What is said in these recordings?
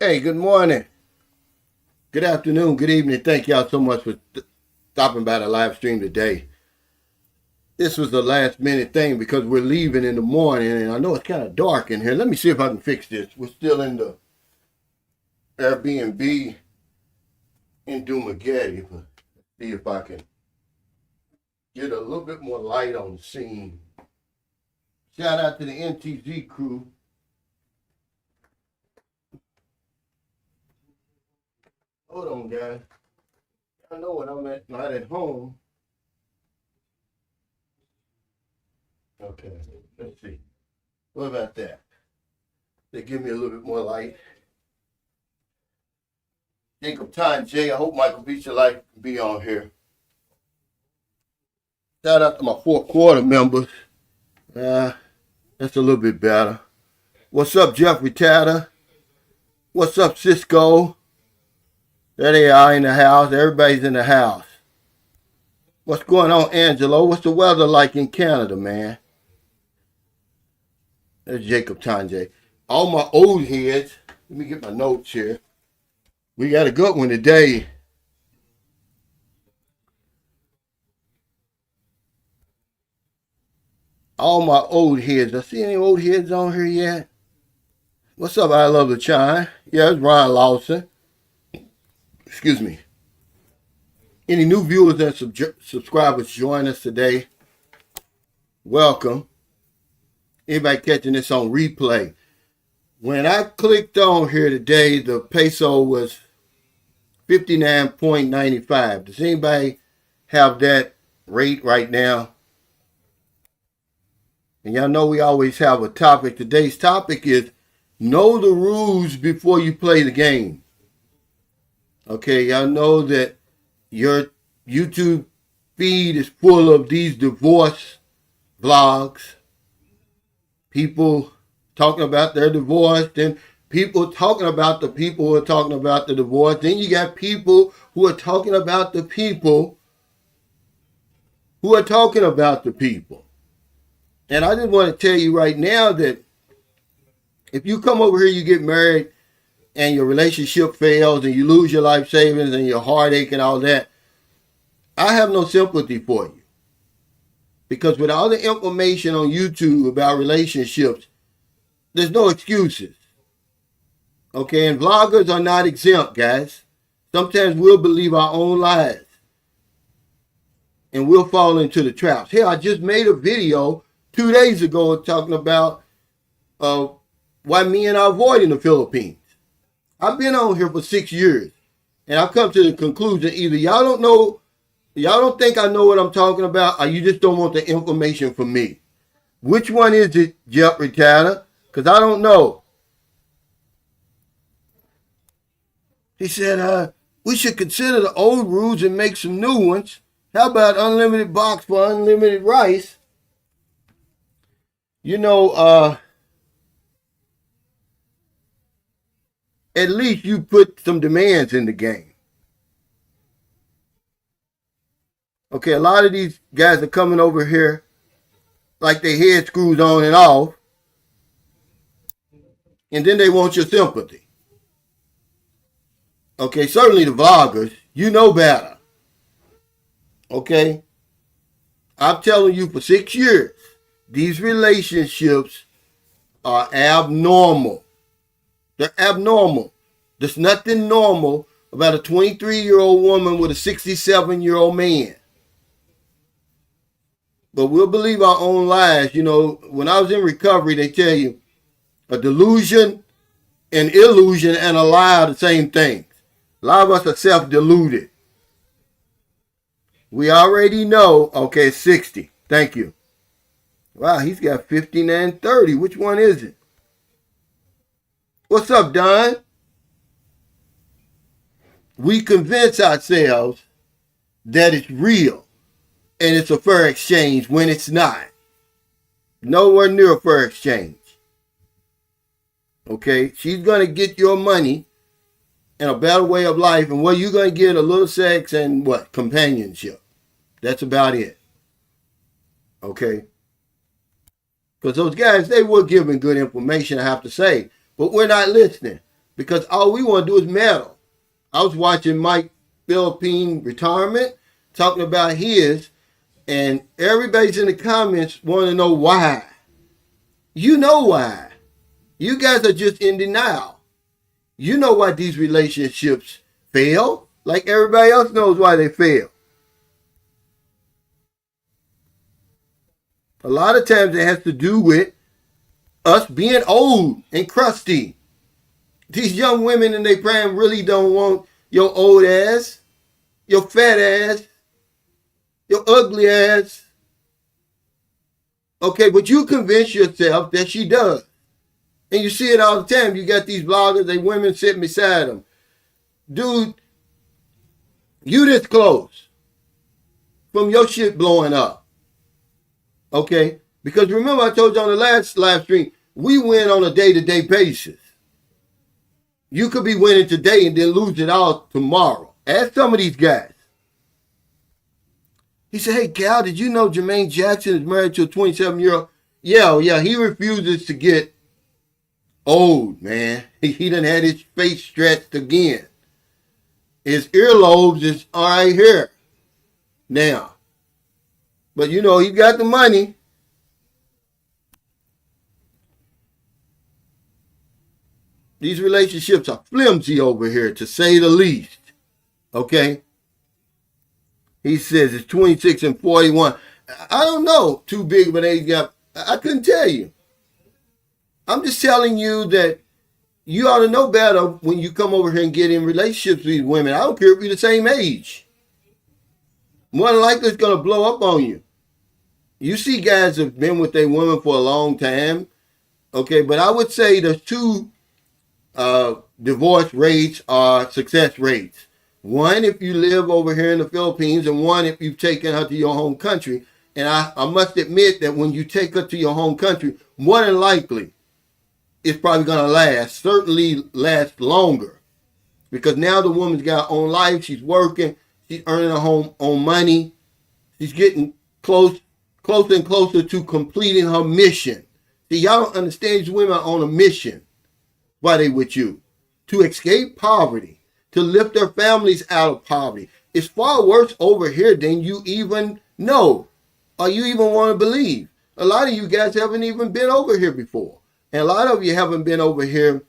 Hey, good morning, good afternoon, good evening. Thank y'all so much for stopping by the live stream today. This was the last minute thing because we're leaving in the morning and I know it's kind of dark in here. Let me see if I can fix this. We're still in the Airbnb in Dumaguete, but let's see if I can get a little bit more light on the scene. Shout out to the NTZ crew. Hold on, guys. I know when I'm not at home. Okay, let's see. What about that? They give me a little bit more light. Jacob Time J. I hope Michael Beecher Life can be on here. Shout out to my fourth quarter members. That's a little bit better. What's up, Jeffrey Tatter? What's up, Cisco? There they are in the house. Everybody's in the house. What's going on, Angelo? What's the weather like in Canada, man? There's Jacob Tanjay. All my old heads. Let me get my notes here. We got a good one today. All my old heads. I see any old heads on here yet? What's up, I Love the Chime? Yeah, it's Ron Lawson. Excuse me. Any new viewers and subscribers join us today? Welcome. Anybody catching this on replay? When I clicked on here today, the peso was 59.95. Does anybody have that rate right now? And y'all know we always have a topic. Today's topic is know the rules before you play the game. Okay, y'all know that your YouTube feed is full of these divorce vlogs. People talking about their divorce, then people talking about the people who are talking about the divorce. Then you got people who are talking about the people who are talking about the people. And I just want to tell you right now that if you come over here, you get married, and your relationship fails, and you lose your life savings and your heartache and all that, I have no sympathy for you. Because with all the information on YouTube about relationships, there's no excuses. Okay, and vloggers are not exempt, guys. Sometimes we'll believe our own lies. And we'll fall into the traps. Here, I just made a video 2 days ago talking about why men are avoiding the Philippines. I've been on here for 6 years. And I've come to the conclusion either y'all don't think I know what I'm talking about, or you just don't want the information from me. Which one is it, Jeffrey Tatter? Because I don't know. He said, we should consider the old rules and make some new ones. How about unlimited box for unlimited rice? You know, at least you put some demands in the game. Okay, a lot of these guys are coming over here like their head screws on and off. And then they want your sympathy. Okay, certainly the vloggers, you know better. Okay? I'm telling you for 6 years, these relationships are abnormal. They're abnormal. There's nothing normal about a 23-year-old woman with a 67-year-old man. But we'll believe our own lies. You know, when I was in recovery, they tell you a delusion, an illusion, and a lie are the same thing. A lot of us are self-deluded. We already know, okay, 60. Thank you. Wow, he's got 59, 30. Which one is it? What's up, Don? We convince ourselves that it's real and it's a fair exchange when it's not. Nowhere near a fair exchange. Okay, she's going to get your money and a better way of life, and what you're going to get a little sex and what? Companionship. That's about it. Okay? Because those guys, they were giving good information, I have to say, but we're not listening. because all we want to do is meddle. I was watching Mike Philippine retirement, talking about his, and everybody's in the comments want to know why. You know why. You guys are just in denial. You know why these relationships fail, like everybody else knows why they fail. A lot of times it has to do with us being old and crusty. These young women in their prime really don't want your old ass, your fat ass, your ugly ass. Okay, but you convince yourself that she does. And you see it all the time. You got these bloggers, they women sitting beside them. Dude, you this close from your shit blowing up. Okay? Because remember I told you on the last live stream, we win on a day-to-day basis. You could be winning today and then lose it all tomorrow. Ask some of these guys. He said, hey, Cal, did you know Jermaine Jackson is married to a 27-year-old? Yeah, he refuses to get old, man. He done had his face stretched again. His earlobes is all right here now. But, you know, he got the money. These relationships are flimsy over here, to say the least. Okay? He says it's 26 and 41. I don't know too big of an age gap. I couldn't tell you. I'm just telling you that you ought to know better when you come over here and get in relationships with these women. I don't care if you're the same age. More than likely it's going to blow up on you. You see guys have been with their women for a long time. Okay, but I would say the two divorce rates are success rates. One, if you live over here in the Philippines, and one, if you've taken her to your home country. And I must admit that when you take her to your home country, more than likely, it's probably going to last, certainly last longer. Because now the woman's got her own life, she's working, she's earning her own money, she's getting closer and closer to completing her mission. See, y'all don't understand, these women are on a mission. Why they with you? To escape poverty, to lift their families out of poverty. It's far worse over here than you even know, or you even want to believe. A lot of you guys haven't even been over here before. And a lot of you haven't been over here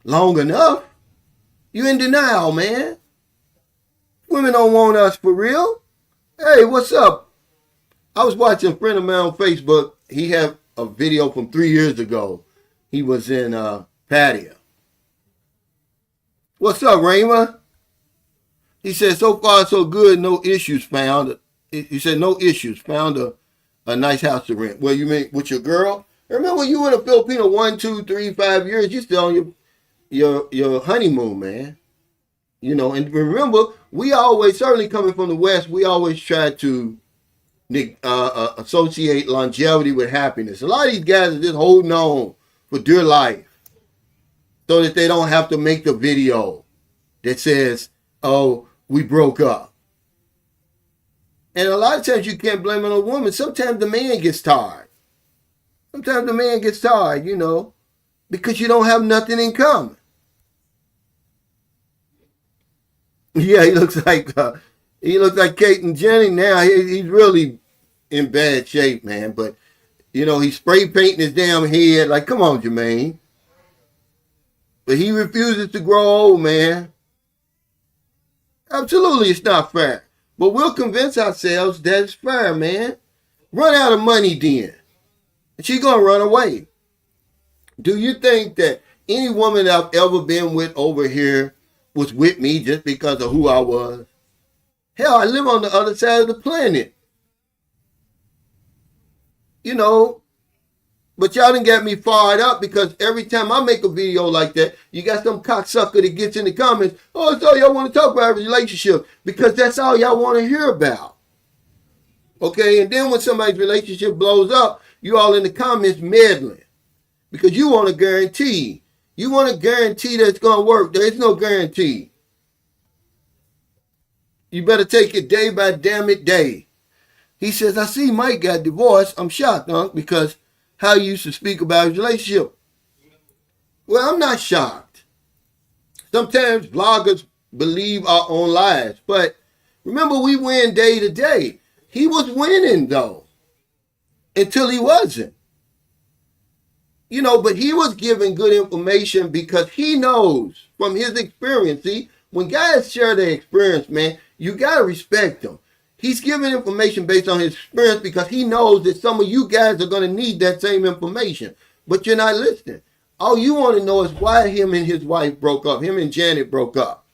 long enough. You're in denial, man. Women don't want us for real. Hey, what's up? I was watching a friend of mine on Facebook. He had a video from 3 years ago. He was in Patio. What's up, Rayma? He said, so far so good, no issues found. He said, no issues. Found a nice house to rent. Well, you mean with your girl? Remember, you were in the Philippines 1, 2, 3, 5 years. You still on your honeymoon, man. You know, and remember, we always, certainly coming from the West, we always try to associate longevity with happiness. A lot of these guys are just holding on for dear life so that they don't have to make the video that says, oh, we broke up. And a lot of times you can't blame it on a woman. Sometimes the man gets tired. Sometimes the man gets tired, you know, because you don't have nothing in common. Yeah, he looks like Kate and Jenny now. He's really in bad shape, man. But, you know, he's spray painting his damn head. Like, come on, Jermaine. But he refuses to grow old, man. Absolutely, it's not fair. But we'll convince ourselves that it's fair, man. Run out of money then. And she's going to run away. Do you think that any woman I've ever been with over here was with me just because of who I was? Hell, I live on the other side of the planet. You know, but y'all done got me fired up because every time I make a video like that, you got some cocksucker that gets in the comments, oh, it's all y'all want to talk about a relationship, because that's all y'all want to hear about. Okay, and then when somebody's relationship blows up, you all in the comments meddling because you want a guarantee. You want a guarantee that it's going to work. There is no guarantee. You better take it day by damn it day. He says, I see Mike got divorced. I'm shocked, huh? Because how you used to speak about his relationship. Well, I'm not shocked. Sometimes vloggers believe our own lies. But remember, we win day to day. He was winning, though, until he wasn't. But he was giving good information because he knows from his experience. See, when guys share their experience, man, you got to respect them. He's giving information based on his experience because he knows that some of you guys are going to need that same information. But you're not listening. All you want to know is why him and his wife broke up. Him and Janet broke up.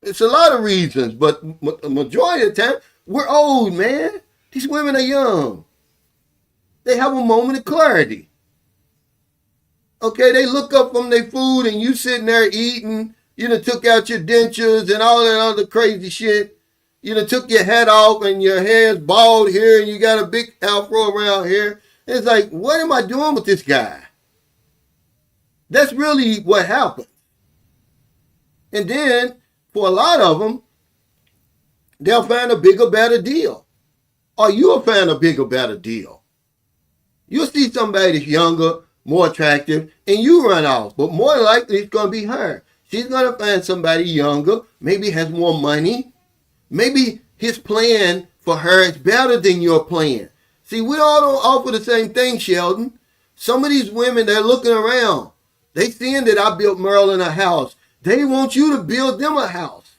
It's a lot of reasons, but the majority of the time, we're old, man. These women are young. They have a moment of clarity. Okay, they look up from their food and you sitting there eating, took out your dentures and all that other crazy shit. Took your hat off and your hair's bald here and you got a big afro around here. It's like, what am I doing with this guy? That's really what happened. And then, for a lot of them, they'll find a bigger, better deal. Or you'll find a bigger, better deal. You'll see somebody that's younger, more attractive, and you run off. But more likely, it's going to be her. She's going to find somebody younger, maybe has more money. Maybe his plan for her is better than your plan. See, we all don't offer the same thing, Sheldon. Some of these women, they're looking around. They seeing that I built Marilyn a house. They want you to build them a house.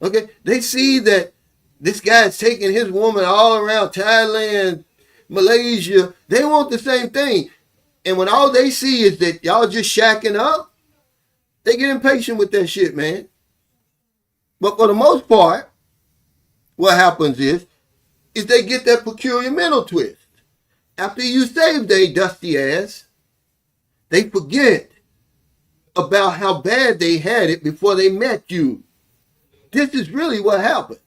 Okay? They see that this guy's taking his woman all around Thailand, Malaysia. They want the same thing. And when all they see is that y'all just shacking up, they get impatient with that shit, man. But for the most part, what happens is they get that peculiar mental twist. After you save their dusty ass, they forget about how bad they had it before they met you. This is really what happened.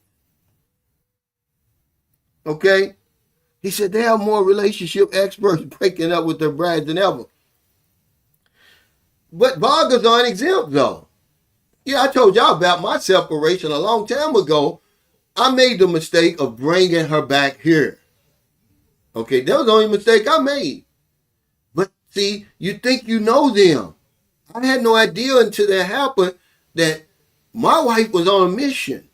Okay? He said they have more relationship experts breaking up with their brides than ever. But bloggers aren't exempt, though. Yeah, I told y'all about my separation a long time ago. I made the mistake of bringing her back here. Okay, that was the only mistake I made. But see, you think you know them. I had no idea until that happened that my wife was on a mission.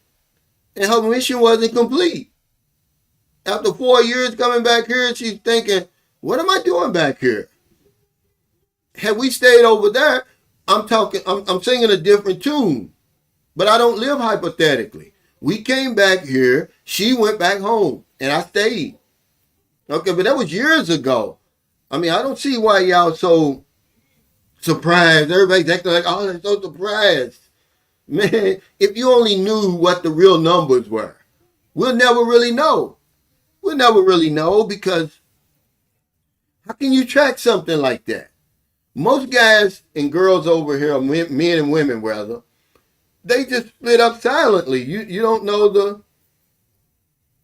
And her mission wasn't complete. After 4 years coming back here, she's thinking, what am I doing back here? Had we stayed over there, I'm singing a different tune. But I don't live hypothetically. We came back here, she went back home, and I stayed. Okay, but that was years ago. I mean, I don't see why y'all so surprised. Everybody's acting like, oh, they're so surprised. Man, if you only knew what the real numbers were, we'll never really know. We'll never really know because how can you track something like that? Most guys and girls over here, men and women rather, they just split up silently. You don't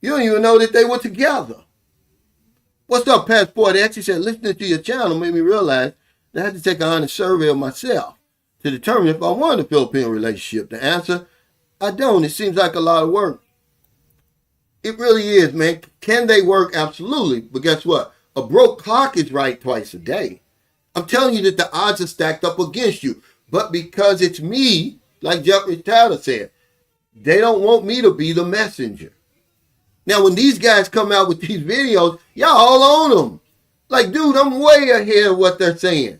even know that they were together. What's up, Passport X? He said, listening to your channel made me realize that I had to take an honest survey of myself to determine if I wanted a Philippine relationship. The answer, I don't. It seems like a lot of work. It really is, man. Can they work? Absolutely. But guess what? A broke clock is right twice a day. I'm telling you that the odds are stacked up against you. But because it's me, like Jeffrey Tyler said, they don't want me to be the messenger. Now, when these guys come out with these videos, y'all all on them. Like, dude, I'm way ahead of what they're saying.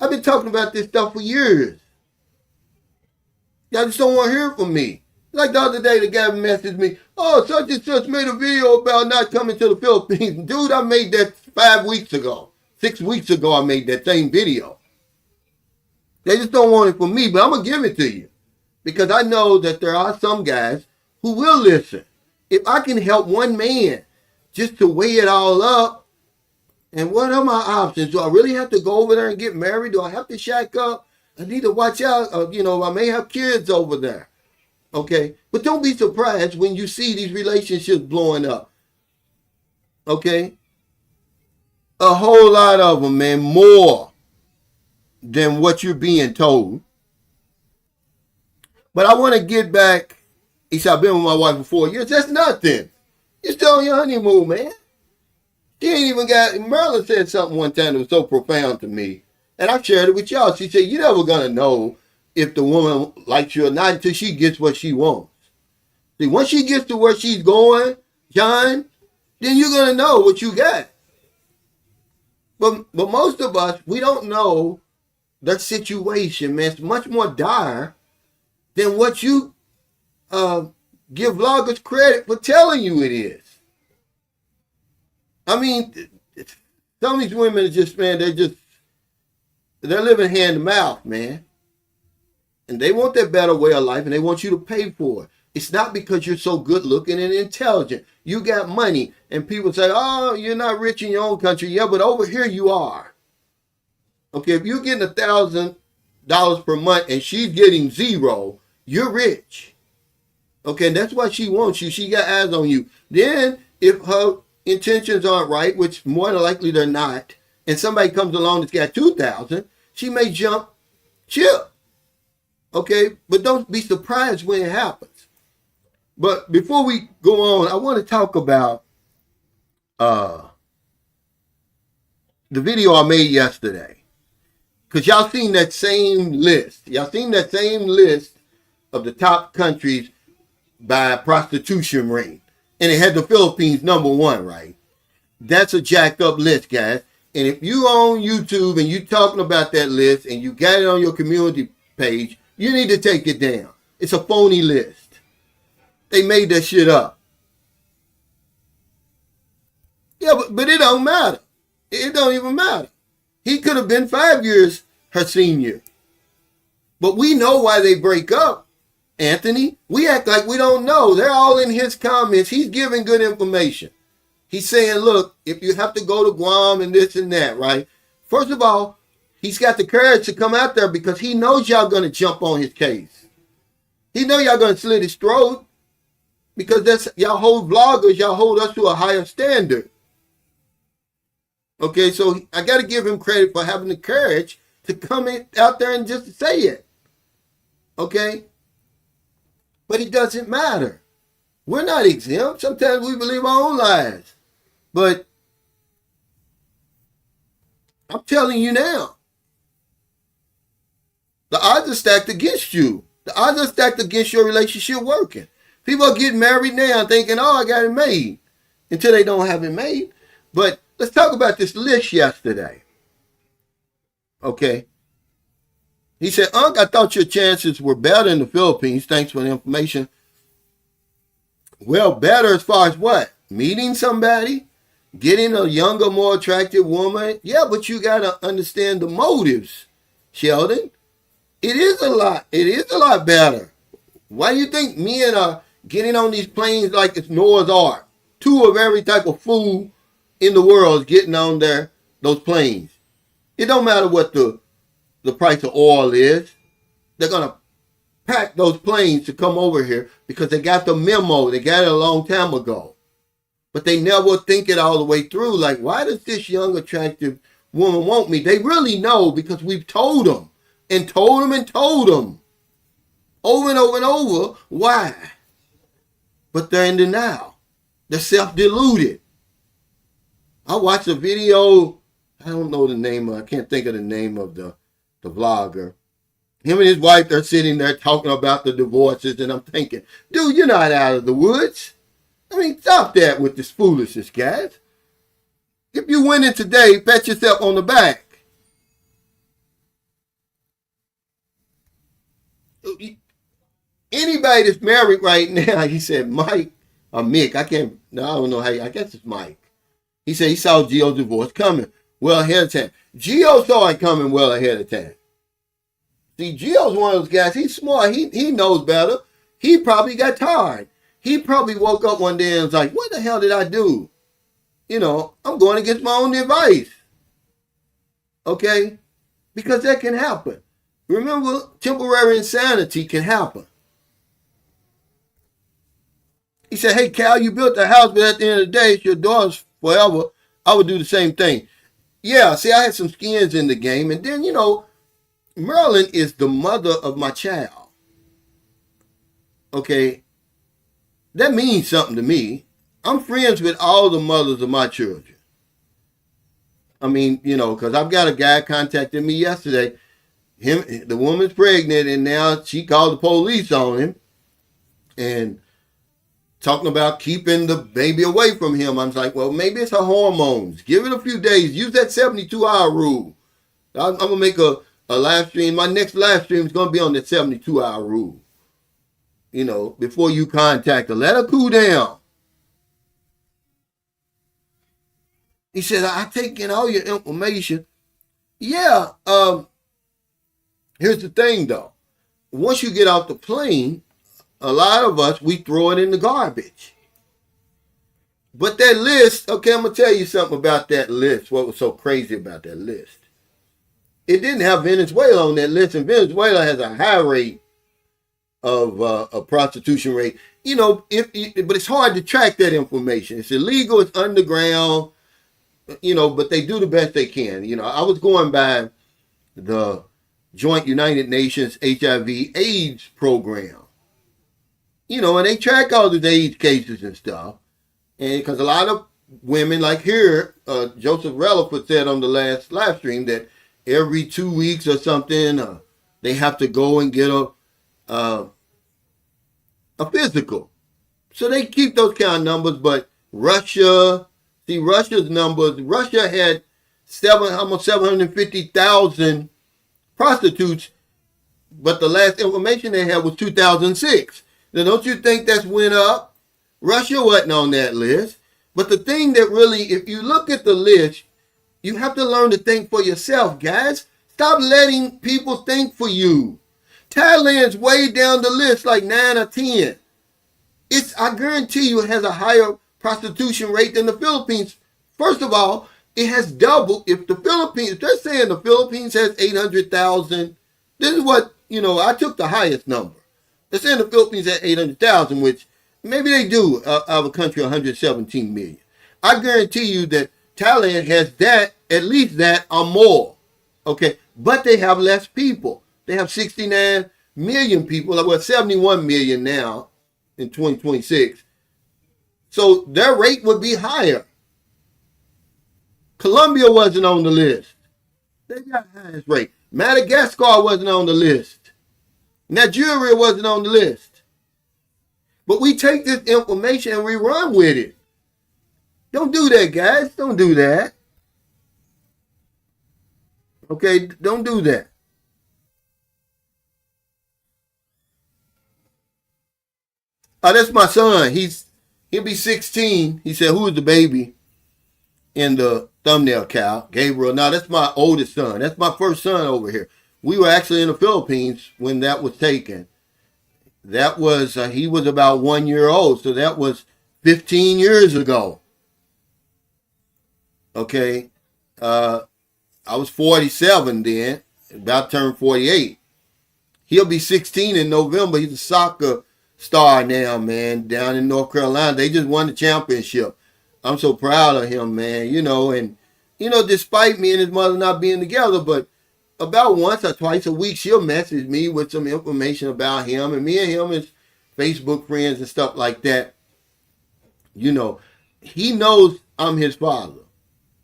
I've been talking about this stuff for years. Y'all just don't want to hear from me. Like the other day, the guy messaged me, oh, such and such made a video about not coming to the Philippines. Dude, I made that 5 weeks ago. 6 weeks ago, I made that same video. They just don't want it from me, but I'm going to give it to you. Because I know that there are some guys who will listen. If I can help one man just to weigh it all up, and what are my options? Do I really have to go over there and get married? Do I have to shack up? I need to watch out. I may have kids over there. Okay? But don't be surprised when you see these relationships blowing up. Okay? A whole lot of them, man. More than what you're being told. But I want to get back. He said, I've been with my wife for 4 years. That's nothing. You're still on your honeymoon, man. She ain't even got... Merlin said something one time that was so profound to me. And I shared it with y'all. She said, you're never going to know if the woman likes you or not until she gets what she wants. See, once she gets to where she's going, John, then you're going to know what you got. But most of us, we don't know the situation, man. It's much more dire than what you give vloggers credit for telling you it is. I mean, some of these women are just, man, they're living hand to mouth, man. And they want that better way of life, and they want you to pay for it. It's not because you're so good looking and intelligent. You got money, and people say, oh, you're not rich in your own country. Yeah, but over here you are. Okay, if you're getting $1,000 per month and she's getting zero, you're rich. Okay, and that's why she wants you. She got eyes on you. Then, if her intentions aren't right, which more than likely they're not, and somebody comes along that's got 2,000, she may jump ship. Okay, but don't be surprised when it happens. But before we go on, I want to talk about the video I made yesterday. Because y'all seen that same list. Y'all seen that same list of the top countries by prostitution rate. And it had the Philippines #1, right? That's a jacked up list, guys. And if you on YouTube and you talking about that list and you got it on your community page, you need to take it down. It's a phony list. They made that shit up. Yeah, but it don't matter. It don't even matter. He could have been 5 years her senior. But we know why they break up, Anthony. We act like we don't know. They're all in his comments. He's giving good information. He's saying, look, if you have to go to Guam and this and that, right? First of all, he's got the courage to come out there because he knows y'all going to jump on his case. He know y'all going to slit his throat because that's y'all hold vloggers, y'all hold us to a higher standard. Okay, so I got to give him credit for having the courage to come out there and just say it. Okay? But it doesn't matter. We're not exempt. Sometimes we believe our own lies. But I'm telling you now, the odds are stacked against you. The odds are stacked against your relationship working. People are getting married now thinking, oh, I got it made, until they don't have it made. But let's talk about this list yesterday. Okay. He said, Unc, I thought your chances were better in the Philippines. Thanks for the information. Well, better as far as what? Meeting somebody? Getting a younger, more attractive woman? Yeah, but you got to understand the motives, Sheldon. It is a lot better. Why do you think men are getting on these planes like it's Noah's Ark? 2 of every type of food in the world is getting on those planes. It don't matter what the price of oil is. They're going to pack those planes to come over here because they got the memo. They got it a long time ago. But they never think it all the way through. Like, why does this young, attractive woman want me? They really know because we've told them and told them and told them over and over and over why. But they're in denial. They're self-deluded. I watched a video. I don't know the name. I can't think of the name of the vlogger. Him and his wife, they're sitting there talking about the divorces, and I'm thinking, dude, you're not out of the woods. I mean, stop that with this foolishness, guys. If you win it today, pat yourself on the back. Anybody that's married right now, he said Mike or Mick, I don't know how, I guess it's Mike. He said he saw Gio's divorce coming well ahead of time. Gio saw it coming well ahead of time. See, Gio's one of those guys, he's smart, he knows better. He probably got tired. He probably woke up one day and was like, what the hell did I do? You know, I'm going against my own advice. Okay? Because that can happen. Remember, temporary insanity can happen. He said, hey, Cal, you built the house, but at the end of the day, it's your daughter's forever. I would do the same thing. Yeah, see, I had some skins in the game. And then, you know, Marilyn is the mother of my child. Okay? That means something to me. I'm friends with all the mothers of my children. I mean, because I've got a guy contacted me yesterday. The woman's pregnant, and now she called the police on him and talking about keeping the baby away from him. I was like, well, maybe it's her hormones. Give it a few days. Use that 72-hour rule. I'm going to make a live stream. My next live stream is going to be on that 72-hour rule. Before you contact her. Let her cool down. He said, I take in all your information. Yeah. Here's the thing, though. Once you get off the plane, a lot of us, we throw it in the garbage. But that list, okay, I'm going to tell you something about that list. What was so crazy about that list? It didn't have Venezuela on that list, and Venezuela has a high rate of a prostitution rate. But it's hard to track that information. It's illegal, it's underground, but they do the best they can. I was going by the Joint United Nations HIV/AIDS program. And they track all the AIDS cases and stuff. And because a lot of women, like here, Joseph Relaford said on the last live stream that every 2 weeks or something, they have to go and get a physical. So they keep those kind of numbers, but Russia's numbers, Russia had almost 750,000 prostitutes, but the last information they had was 2006. Now, don't you think that's went up? Russia wasn't on that list. But the thing that really, if you look at the list, you have to learn to think for yourself, guys. Stop letting people think for you. Thailand's way down the list, like 9 or 10. I guarantee you, it has a higher prostitution rate than the Philippines. First of all, it has doubled. If they're saying the Philippines has 800,000, this is what, I took the highest number. They're saying the Philippines has 800,000, which maybe they do out of a country of 117 million. I guarantee you that Thailand has that, at least that or more. Okay, but they have less people. They have 69 million people, 71 million now in 2026. So their rate would be higher. Colombia wasn't on the list. They got the highest rate. Madagascar wasn't on the list. Nigeria wasn't on the list. But we take this information and we run with it. Don't do that, guys. Don't do that. Okay, don't do that. That's my son. He'll be 16. He said, who is the baby in the thumbnail, Cal? Gabriel. Now, that's my oldest son. That's my first son over here. We were actually in the Philippines when that was taken. That was, he was about 1 year old. So that was 15 years ago. Okay. I was 47 then, about to turn 48. He'll be 16 in November. He's a soccer star now, man, down in North Carolina. They just won the championship. I'm so proud of him, man, and, despite me and his mother not being together, but about once or twice a week, she'll message me with some information about him, and me and him is Facebook friends and stuff like that. He knows I'm his father,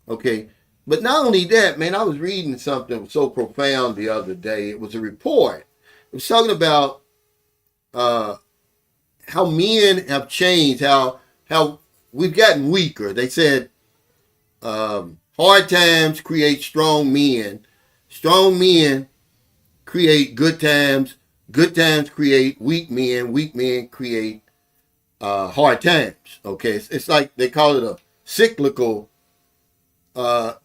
okay? But not only that, man, I was reading something so profound the other day. It was a report. It was talking about how men have changed, how we've gotten weaker. They said hard times create strong men. Strong men create good times. Good times create weak men. Weak men create hard times. Okay, it's like they call it a cyclical, of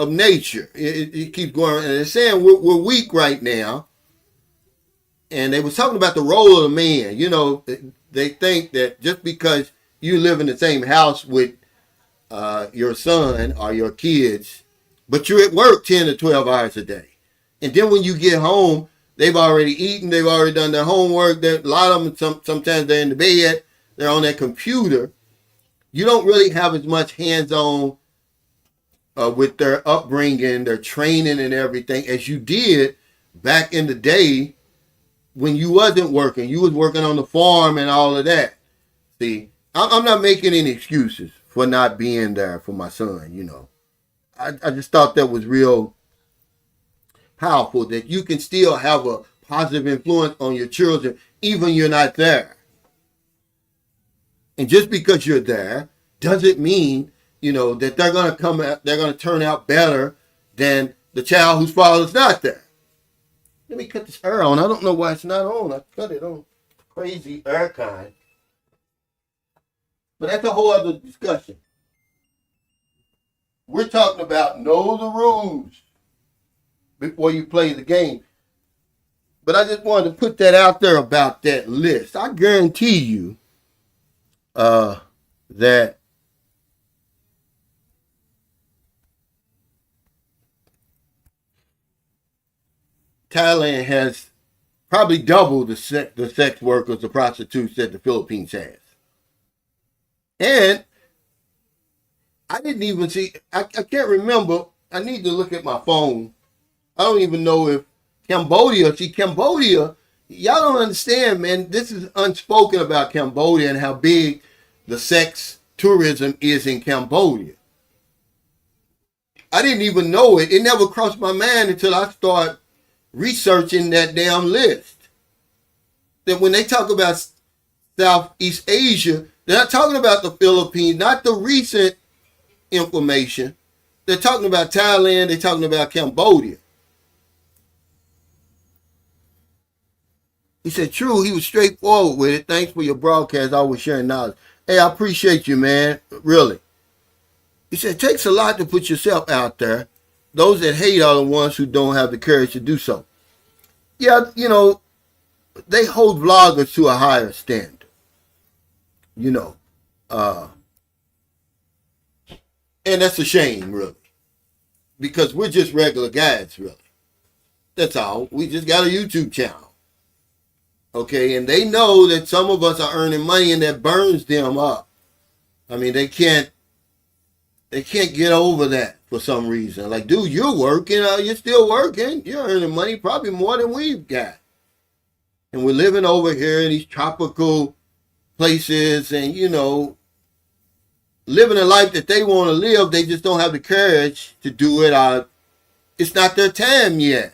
nature. It keeps going. And they're saying we're weak right now. And they was talking about the role of the man. They think that just because you live in the same house with your son or your kids, but you're at work 10 to 12 hours a day. And then when you get home, they've already eaten, they've already done their homework. A lot of them, sometimes they're in the bed, they're on their computer. You don't really have as much hands-on with their upbringing, their training and everything as you did back in the day when you wasn't working. You was working on the farm and all of that. See, I'm not making any excuses for not being there for my son, I just thought that was real powerful, that you can still have a positive influence on your children even you're not there. And just because you're there doesn't mean, that they're going to turn out better than the child whose father's not there. Let me cut this air on. I don't know why it's not on. I cut it on. Crazy air kind. But that's a whole other discussion. We're talking about know the rules before you play the game. But I just wanted to put that out there about that list. I guarantee you that Thailand has probably double the sex workers, the prostitutes that the Philippines has. And I didn't even see, I can't remember. I need to look at my phone. I don't even know if Cambodia, y'all don't understand, man. This is unspoken about Cambodia and how big the sex tourism is in Cambodia. I didn't even know it. It never crossed my mind until I started researching that damn list. That when they talk about Southeast Asia, they're not talking about the Philippines, not the recent information. They're talking about Thailand, they're talking about Cambodia. He said, true, he was straightforward with it. Thanks for your broadcast, always sharing knowledge. Hey, I appreciate you, man, really. He said, it takes a lot to put yourself out there. Those that hate are the ones who don't have the courage to do so. Yeah, they hold vloggers to a higher standard. And that's a shame, really. Because we're just regular guys, really. That's all. We just got a YouTube channel. Okay, and they know that some of us are earning money and that burns them up. I mean, they can't get over that for some reason. Like, dude, you're working, you're still working, you're earning money probably more than we've got. And we're living over here in these tropical places and, living a life that they want to live. They just don't have the courage to do it. It's not their time yet.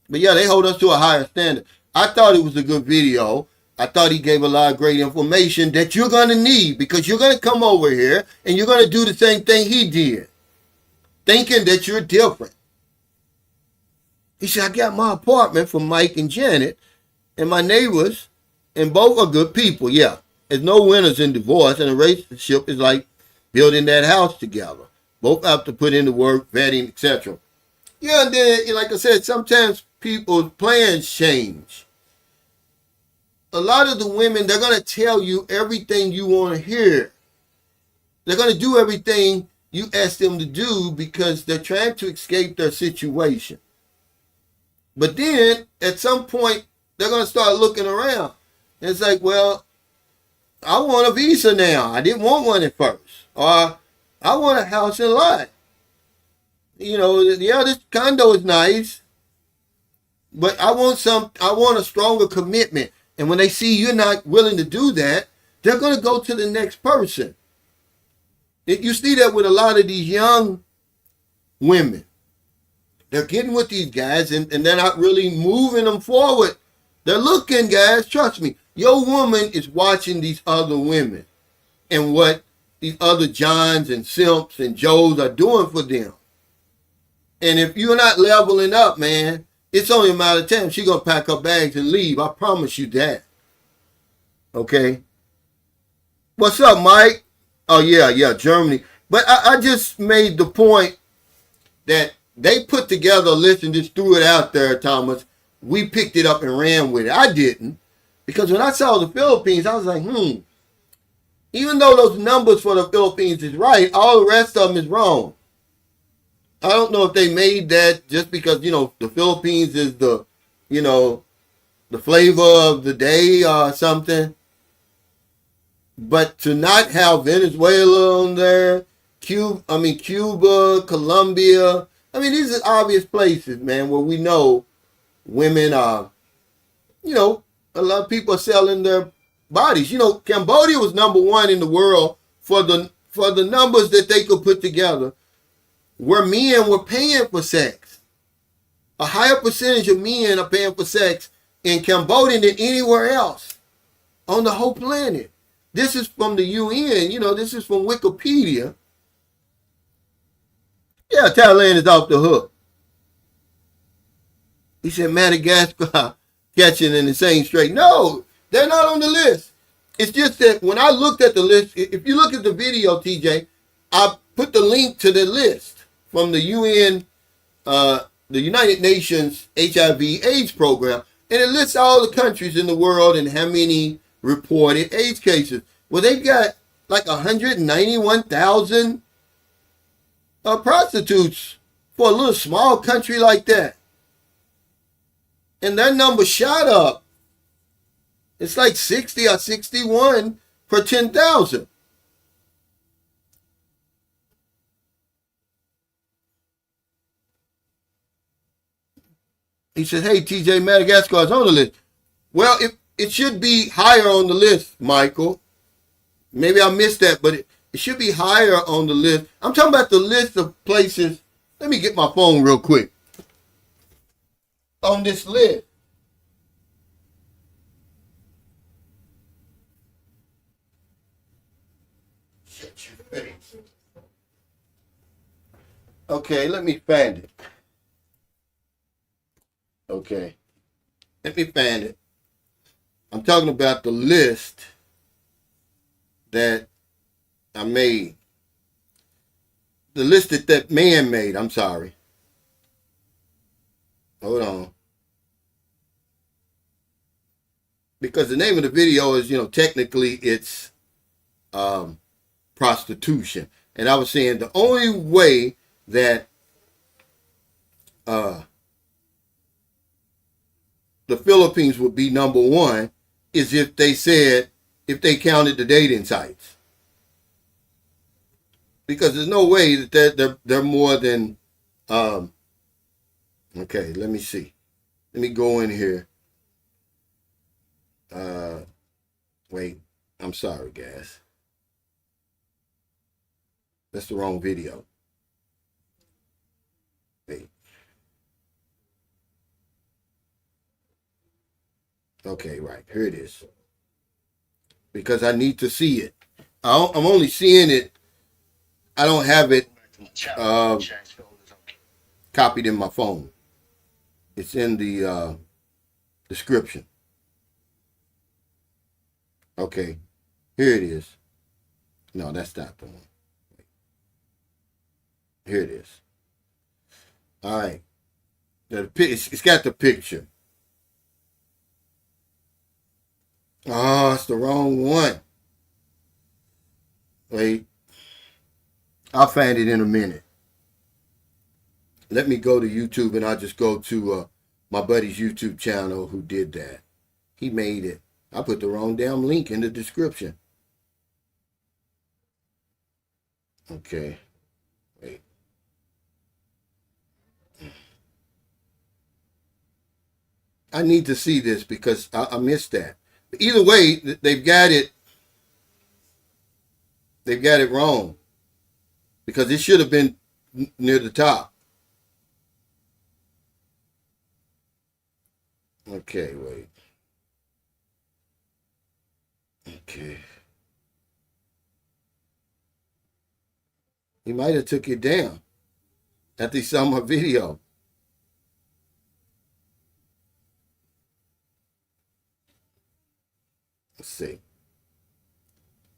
But yeah, they hold us to a higher standard. I thought it was a good video. I thought he gave a lot of great information that you're going to need because you're going to come over here and you're going to do the same thing he did, thinking that you're different. He said, I got my apartment from Mike and Janet and my neighbors, and both are good people. Yeah, there's no winners in divorce, and a relationship is like building that house together. Both have to put in the work, vetting, etc. Yeah, and then, like I said, sometimes people's plans change. A lot of the women, they're going to tell you everything you want to hear. They're going to do everything you ask them to do because they're trying to escape their situation. But then, at some point, they're going to start looking around. And it's like, well, I want a visa now. I didn't want one at first. Or, I want a house and lot. Yeah, this condo is nice. But I want a stronger commitment. And when they see you're not willing to do that, they're going to go to the next person. You see that with a lot of these young women. They're getting with these guys and they're not really moving them forward. They're looking, guys, trust me. Your woman is watching these other women and what these other Johns and Simps and Joes are doing for them. And if you're not leveling up, man, it's only a matter of time. She's going to pack her bags and leave. I promise you that. Okay? What's up, Mike? Oh, yeah, Germany. But I just made the point that they put together a list and just threw it out there, Thomas. We picked it up and ran with it. I didn't. Because when I saw the Philippines, I was like, even though those numbers for the Philippines is right, all the rest of them is wrong. I don't know if they made that just because, the Philippines is the flavor of the day or something. But to not have Venezuela on there, Cuba, Colombia, these are obvious places, man, where we know women are, a lot of people are selling their bodies. Cambodia was number one in the world for the numbers that they could put together, where men were paying for sex. A higher percentage of men are paying for sex in Cambodia than anywhere else on the whole planet. This is from the UN. This is from Wikipedia. Yeah, Thailand is off the hook. He said Madagascar catching in the same strait. No, they're not on the list. It's just that when I looked at the list, if you look at the video, TJ, I put the link to the list from the UN, the United Nations HIV/AIDS program, and it lists all the countries in the world and how many reported AIDS cases. Well, they've got like 191,000 prostitutes for a little small country like that. And that number shot up. It's like 60 or 61 per 10,000. He said, hey, TJ, Madagascar is on the list. Well, it should be higher on the list, Michael. Maybe I missed that, but it should be higher on the list. I'm talking about the list of places. Let me get my phone real quick. On this list. Shut your face. Okay, let me find it. Okay. Let me find it. I'm talking about the list that I made. The list that man made. I'm sorry. Hold on. Because the name of the video is, technically it's prostitution. And I was saying the only way that the Philippines would be number one is if they counted the dating sites. Because there's no way that they're more than, okay, let me see. Let me go in here. Wait, I'm sorry, guys. That's the wrong video. Wait. Okay, right. Here it is. Because I need to see it. I'm only seeing it. I don't have it copied in my phone. It's in the description. Okay. Here it is. No, that's not the one. Here it is. All right. It's got the picture. Oh, it's the wrong one. Wait. I'll find it in a minute. Let me go to YouTube and I'll just go to my buddy's YouTube channel who did that. He made it. I put the wrong damn link in the description. Okay. Wait. I need to see this because I missed that. Either way, they've got it. They've got it wrong. Because it should have been near the top. Okay, wait. Okay. He might have took it down after he saw my video. Let's see.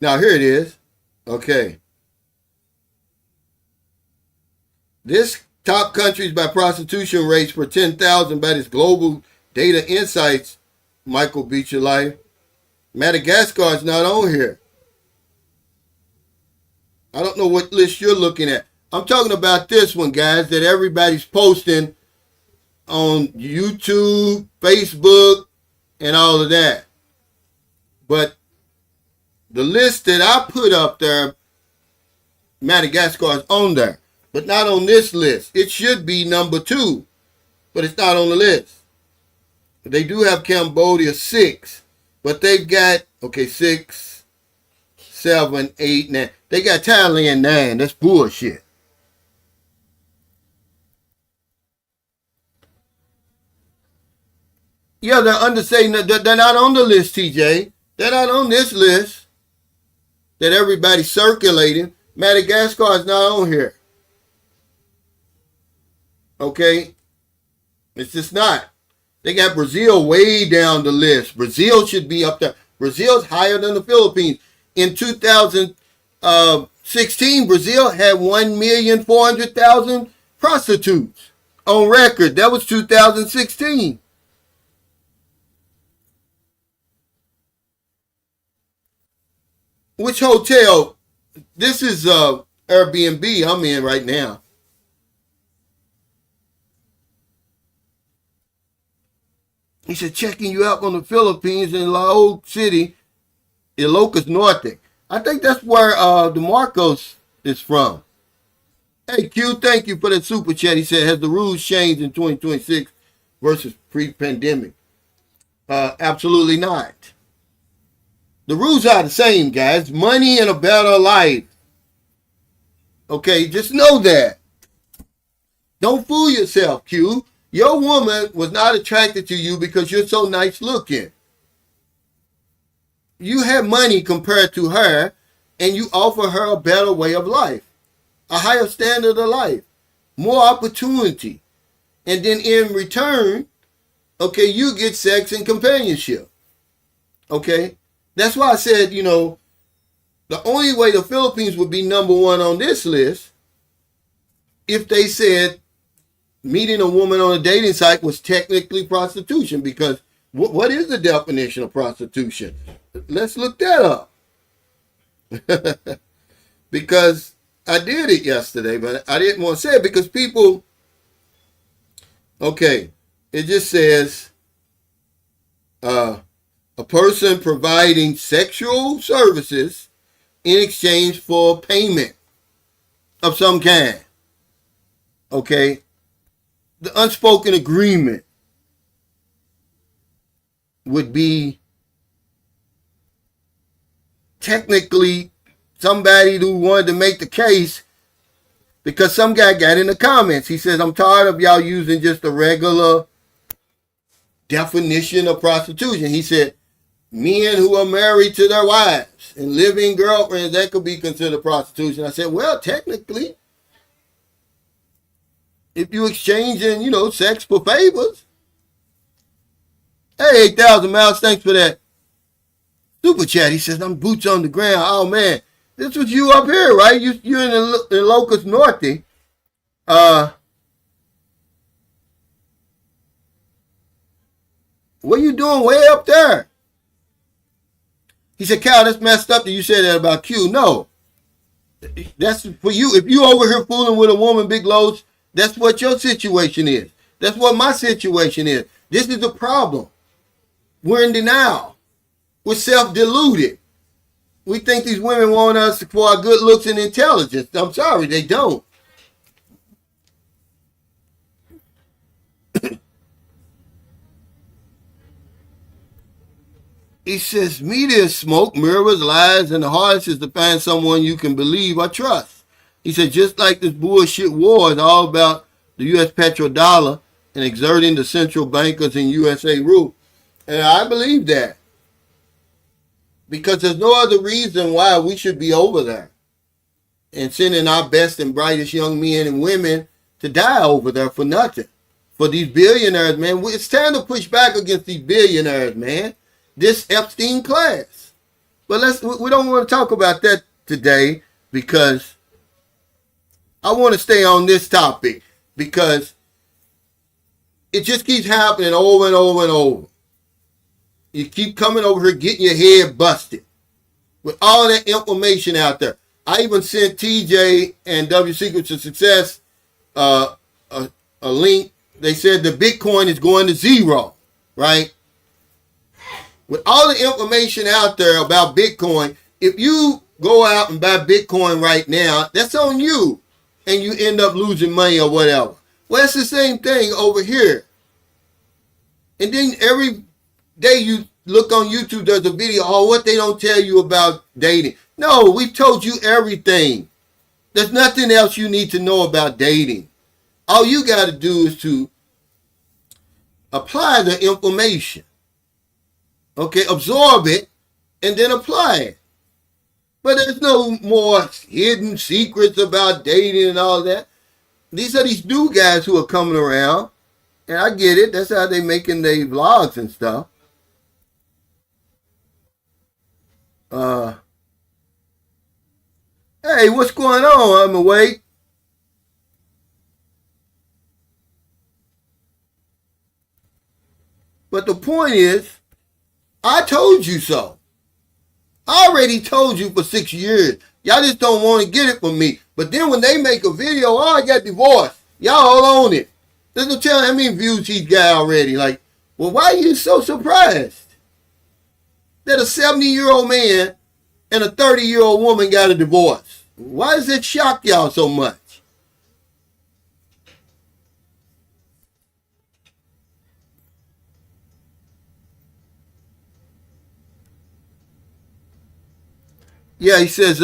Now here it is. Okay. This top countries by prostitution rates per 10,000 by this global data insights, Michael Beecher Life. Madagascar is not on here. I don't know what list you're looking at. I'm talking about this one, guys, that everybody's posting on YouTube, Facebook, and all of that. But the list that I put up there, Madagascar is on there. But not on this list. It should be number 2, but it's not on the list. They do have Cambodia 6, but they've got, okay, 6, 7, 8, 9. They got Thailand 9. That's bullshit. Yeah, they're understating that they're not on the list, TJ. They're not on this list that everybody's circulating. Madagascar is not on here. Okay? It's just not. They got Brazil way down the list. Brazil should be up there. Brazil's higher than the Philippines. In 2016, Brazil had 1,400,000 prostitutes on record. That was 2016. Which hotel? This is Airbnb I'm in right now. He said, checking you out on the Philippines in Laos City, Ilocos Norte. I think that's where DeMarcos is from. Hey, Q, thank you for that super chat. He said, has the rules changed in 2026 versus pre-pandemic? Absolutely not. The rules are the same, guys. Money and a better life. Okay, just know that. Don't fool yourself, Q. Your woman was not attracted to you because you're so nice looking. You have money compared to her, and you offer her a better way of life, a higher standard of life, more opportunity. And then in return, okay, you get sex and companionship. Okay? That's why I said, the only way the Philippines would be number one on this list if they said meeting a woman on a dating site was technically prostitution, because what is the definition of prostitution? Let's look that up. Because I did it yesterday, but I didn't want to say it because people, okay, it just says a person providing sexual services in exchange for payment of some kind. Okay? The unspoken agreement would be technically somebody who wanted to make the case, because some guy got in the comments. He says, I'm tired of y'all using just a regular definition of prostitution. He said, men who are married to their wives and living girlfriends, that could be considered prostitution. I said, well, technically, if you exchanging, sex for favors. Hey, 8,000 miles, thanks for that super chat. He says, I'm boots on the ground. Oh, man, this was you up here, right? You're in the Ilocos Norte. What are you doing way up there? He said, Cal, that's messed up that you said that about Q. No. That's for you. If you over here fooling with a woman, Big Loads, that's what your situation is. That's what my situation is. This is the problem. We're in denial. We're self-deluded. We think these women want us for our good looks and intelligence. I'm sorry, they don't. He says, media is smoke, mirrors, lies, and the hardest is to find someone you can believe or trust. He said, just like this bullshit war is all about the U.S. petrodollar and exerting the central bankers and USA rule. And I believe that. Because there's no other reason why we should be over there and sending our best and brightest young men and women to die over there for nothing. For these billionaires, man. It's time to push back against these billionaires, man. This Epstein class. But we don't want to talk about that today, because I want to stay on this topic, because it just keeps happening over and over and over. You keep coming over here getting your head busted with all that information out there. I even sent TJ and W Secrets of Success a link. They said the Bitcoin is going to zero, right? With all the information out there about Bitcoin, if you go out and buy Bitcoin right now, that's on you, and you end up losing money or whatever. Well, it's the same thing over here. And then every day you look on YouTube, there's a video, what they don't tell you about dating. No, we've told you everything. There's nothing else you need to know about dating. All you got to do is to apply the information. Okay, absorb it and then apply it. But there's no more hidden secrets about dating and all that. These are these new guys who are coming around. And I get it. That's how they making their vlogs and stuff. Hey, what's going on? I'm awake. But the point is, I told you so. I already told you for 6 years. Y'all just don't want to get it from me. But then when they make a video, oh, I got divorced. Y'all all on it. There's no telling how many views he's got already. Like, well, why are you so surprised that a 70-year-old man and a 30-year-old woman got a divorce? Why does it shock y'all so much? Yeah, he says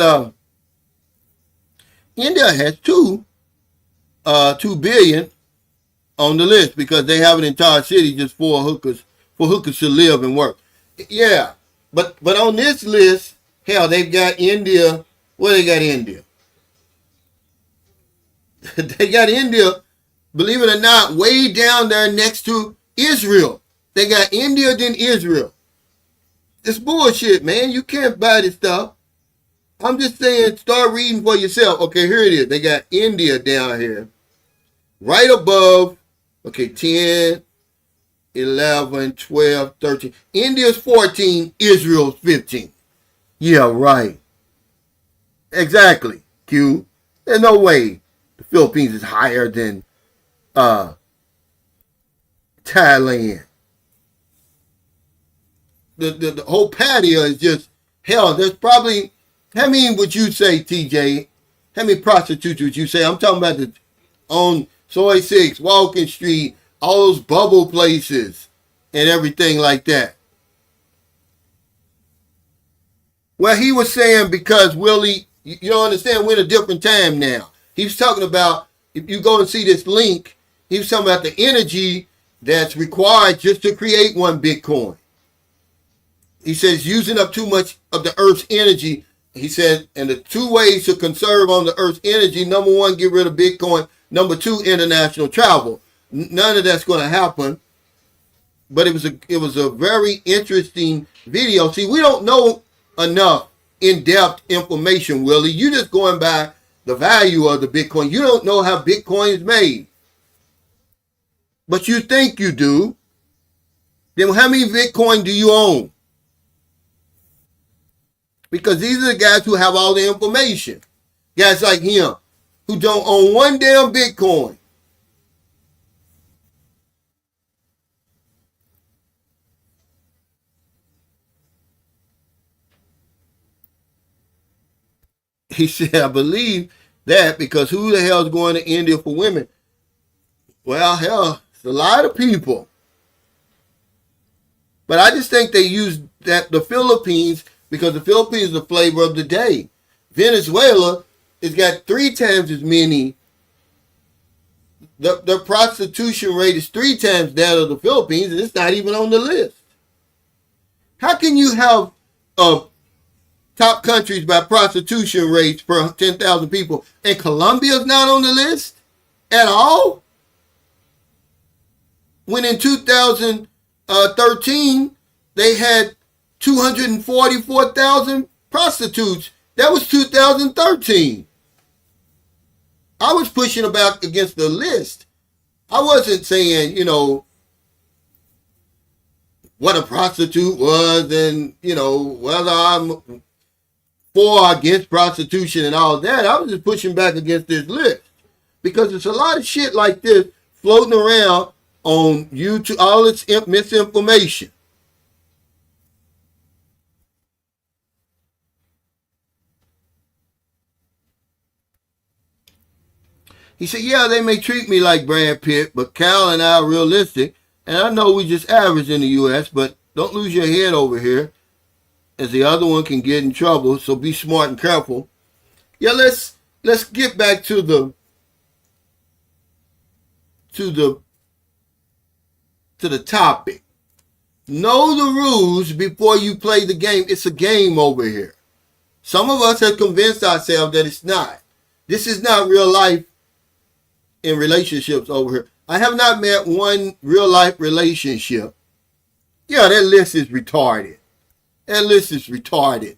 India has 2 billion on the list because they have an entire city just for hookers to live and work. Yeah, but on this list, hell, they've got India. Well, they got India. They got India, believe it or not, way down there next to Israel. They got India, then Israel. It's bullshit, man. You can't buy this stuff. I'm just saying, start reading for yourself. Okay, here it is. They got India down here. Right above, okay, 10, 11, 12, 13. India's 14, Israel's 15. Yeah, right. Exactly, Q. There's no way the Philippines is higher than Thailand. The whole patio is just, hell, there's probably, how many would you say, TJ? How many prostitutes would you say? I'm talking about on Soy 6, Walking Street, all those bubble places and everything like that. Well, he was saying because Willie, you don't understand, we're in a different time now. He was talking about, if you go and see this link, he was talking about the energy that's required just to create one Bitcoin. He says using up too much of the Earth's energy. He said, and the 2 ways to conserve on the Earth's energy, number 1, get rid of Bitcoin. Number 2, international travel. None of that's going to happen. But it was a very interesting video. See, we don't know enough in-depth information, Willie. You just going by the value of the Bitcoin. You don't know how Bitcoin is made. But you think you do. Then how many Bitcoin do you own? Because these are the guys who have all the information. Guys like him, who don't own one damn Bitcoin. He said, I believe that because who the hell is going to India for women? Well, hell, it's a lot of people. But I just think they use that the Philippines, because the Philippines is the flavor of the day. Venezuela has got 3 times as many. The prostitution rate is 3 times that of the Philippines, and it's not even on the list. How can you have top countries by prostitution rates per 10,000 people, and Colombia's not on the list at all? When in 2013, they had 244,000 prostitutes. That was 2013. I was pushing about against the list. I wasn't saying, what a prostitute was and, whether I'm for or against prostitution and all that. I was just pushing back against this list because there's a lot of shit like this floating around on YouTube, all its misinformation. He said, yeah, they may treat me like Brad Pitt, but Cal and I are realistic. And I know we just average in the U.S., but don't lose your head over here. as the other one can get in trouble. So be smart and careful. Yeah, let's get back to the topic. Know the rules before you play the game. It's a game over here. Some of us have convinced ourselves that it's not. This is not real life in relationships over here. I have not met one real life relationship. Yeah, that list is retarded. That list is retarded.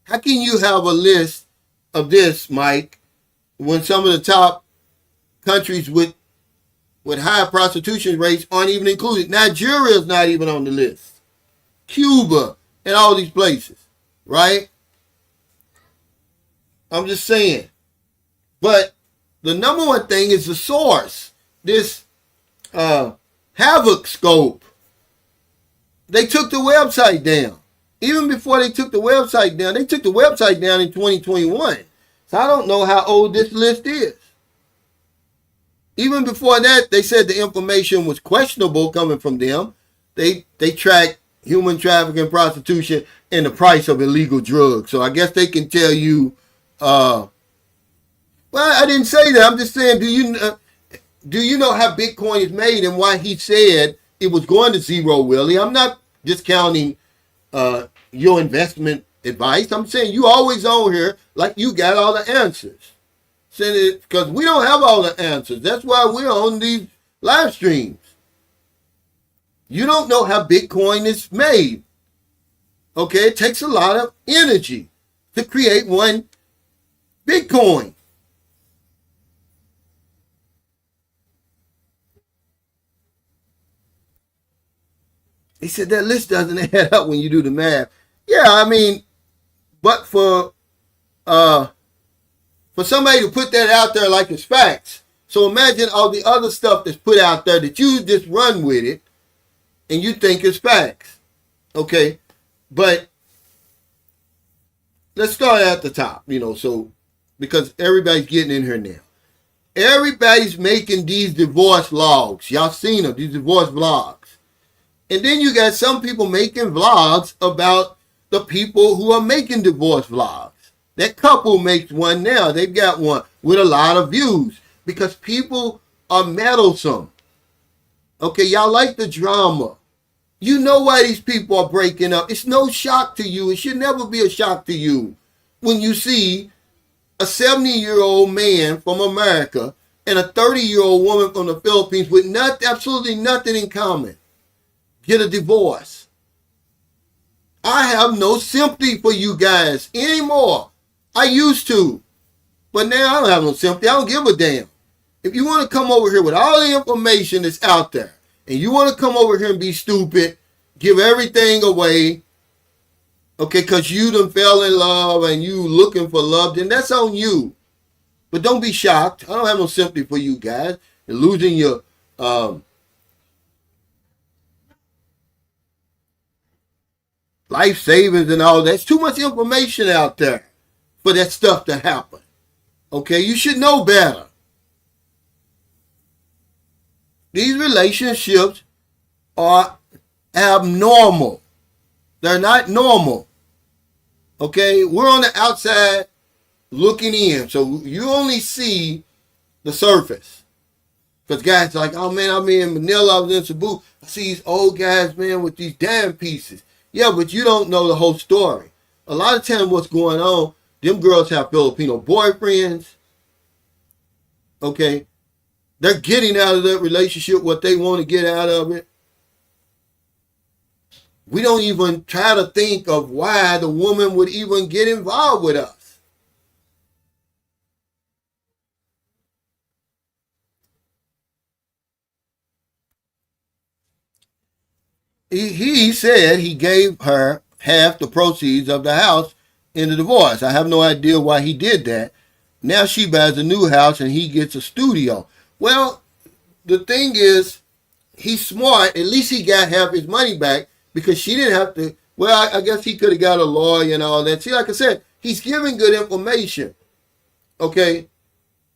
How can you have a list of this, Mike, when some of the top countries with high prostitution rates aren't even included? Nigeria is not even on the list. Cuba and all these places, right? I'm just saying. But the number one thing is the source. This Havoc Scope. They took the website down. Even before they took the website down, they took the website down in 2021. So I don't know how old this list is. Even before that, they said the information was questionable coming from them. They track human trafficking, prostitution, and the price of illegal drugs. So I guess they can tell you, well, I didn't say that. I'm just saying, do you know how Bitcoin is made and why he said it was going to zero, Willie? I'm not discounting your investment advice. I'm saying you always on here like you got all the answers. Because we don't have all the answers. That's why we're on these live streams. You don't know how Bitcoin is made. Okay, it takes a lot of energy to create one Bitcoin. He said that list doesn't add up when you do the math. Yeah, I mean, but for somebody to put that out there like it's facts. So imagine all the other stuff that's put out there that you just run with it and you think it's facts. Okay, but let's start at the top, so because everybody's getting in here now. Everybody's making these divorce logs. Y'all seen them, these divorce vlogs. And then you got some people making vlogs about the people who are making divorce vlogs. That couple makes one now. They've got one with a lot of views because people are meddlesome. Okay, y'all like the drama. You know why these people are breaking up. It's no shock to you. It should never be a shock to you when you see a 70-year-old man from America and a 30-year-old woman from the Philippines with absolutely nothing in common get a divorce. I have no sympathy for you guys anymore. I used to, but now I don't have no sympathy. I don't give a damn. If you want to come over here with all the information that's out there, and you want to come over here and be stupid, give everything away, okay, because you done fell in love and you looking for love, then that's on you. But don't be shocked. I don't have no sympathy for you guys. You're losing your life savings and all that. There's too much information out there for that stuff to happen. Okay, you should know better. These relationships are abnormal. They're not normal. Okay, we're on the outside looking in, so you only see the surface. Because guys are like, oh man, I'm in Manila, I was in Cebu. I see these old guys, man, with these damn pieces. Yeah, but you don't know the whole story. A lot of times what's going on, them girls have Filipino boyfriends. Okay. They're getting out of that relationship what they want to get out of it. We don't even try to think of why the woman would even get involved with us. He said he gave her half the proceeds of the house in the divorce. I have no idea why he did that. Now she buys a new house and he gets a studio. Well, the thing is, he's smart. At least he got half his money back because she didn't have to. Well, I guess he could have got a lawyer and all that. See, like I said, he's giving good information. Okay?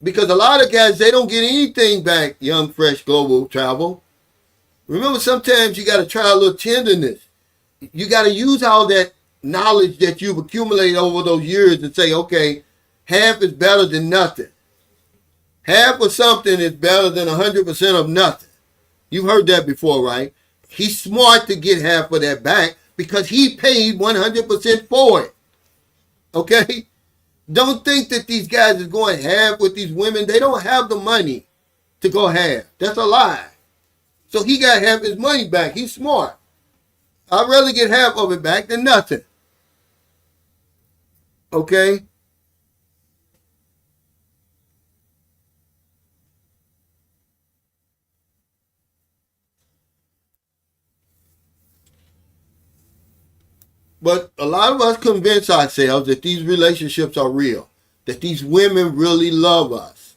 Because a lot of guys, they don't get anything back, Young Fresh Global Travel. Remember, sometimes you got to try a little tenderness. You got to use all that knowledge that you've accumulated over those years and say, okay, half is better than nothing. Half of something is better than 100% of nothing. You've heard that before, right? He's smart to get half of that back because he paid 100% for it. Okay? Don't think that these guys is going half with these women. They don't have the money to go half. That's a lie. So he got half his money back. He's smart. I'd rather get half of it back than nothing. Okay? But a lot of us convince ourselves that these relationships are real, that these women really love us.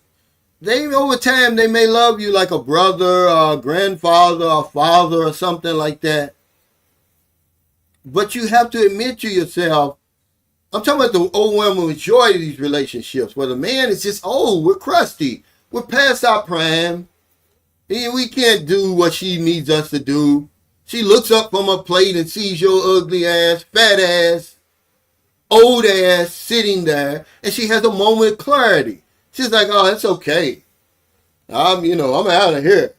They, over time, they may love you like a brother or a grandfather or father or something like that. But you have to admit to yourself, I'm talking about the overwhelming majority of these relationships where the man is just old, we're crusty, we're past our prime, and we can't do what she needs us to do. She looks up from her plate and sees your ugly ass, fat ass, old ass sitting there, and she has a moment of clarity. She's like, oh, it's okay. I'm out of here.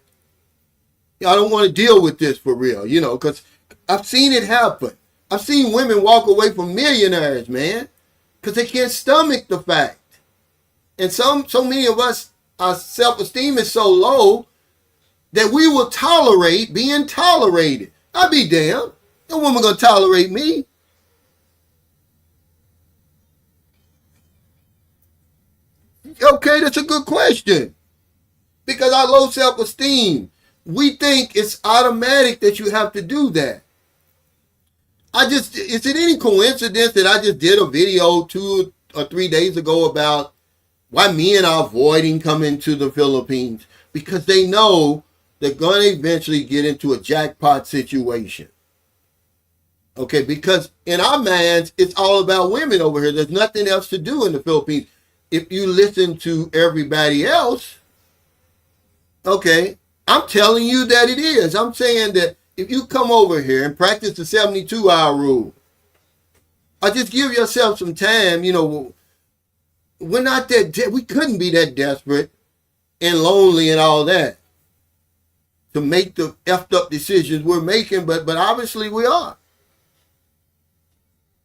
I don't want to deal with this for real, because I've seen it happen. I've seen women walk away from millionaires, man, because they can't stomach the fact. And so many of us, our self-esteem is so low that we will tolerate being tolerated. I'll be damned. No woman gonna tolerate me. Okay, that's a good question. Because our low self-esteem, we think it's automatic that you have to do that. Is it any coincidence that I just did a video 2 or 3 days ago about why men are avoiding coming to the Philippines? Because they know they're going to eventually get into a jackpot situation. Okay, because in our minds, it's all about women over here. There's nothing else to do in the Philippines. If you listen to everybody else, okay, I'm telling you that it is. I'm saying that if you come over here and practice the 72-hour rule, or just give yourself some time, we're not that, we couldn't be that desperate and lonely and all that to make the effed up decisions we're making, but obviously we are.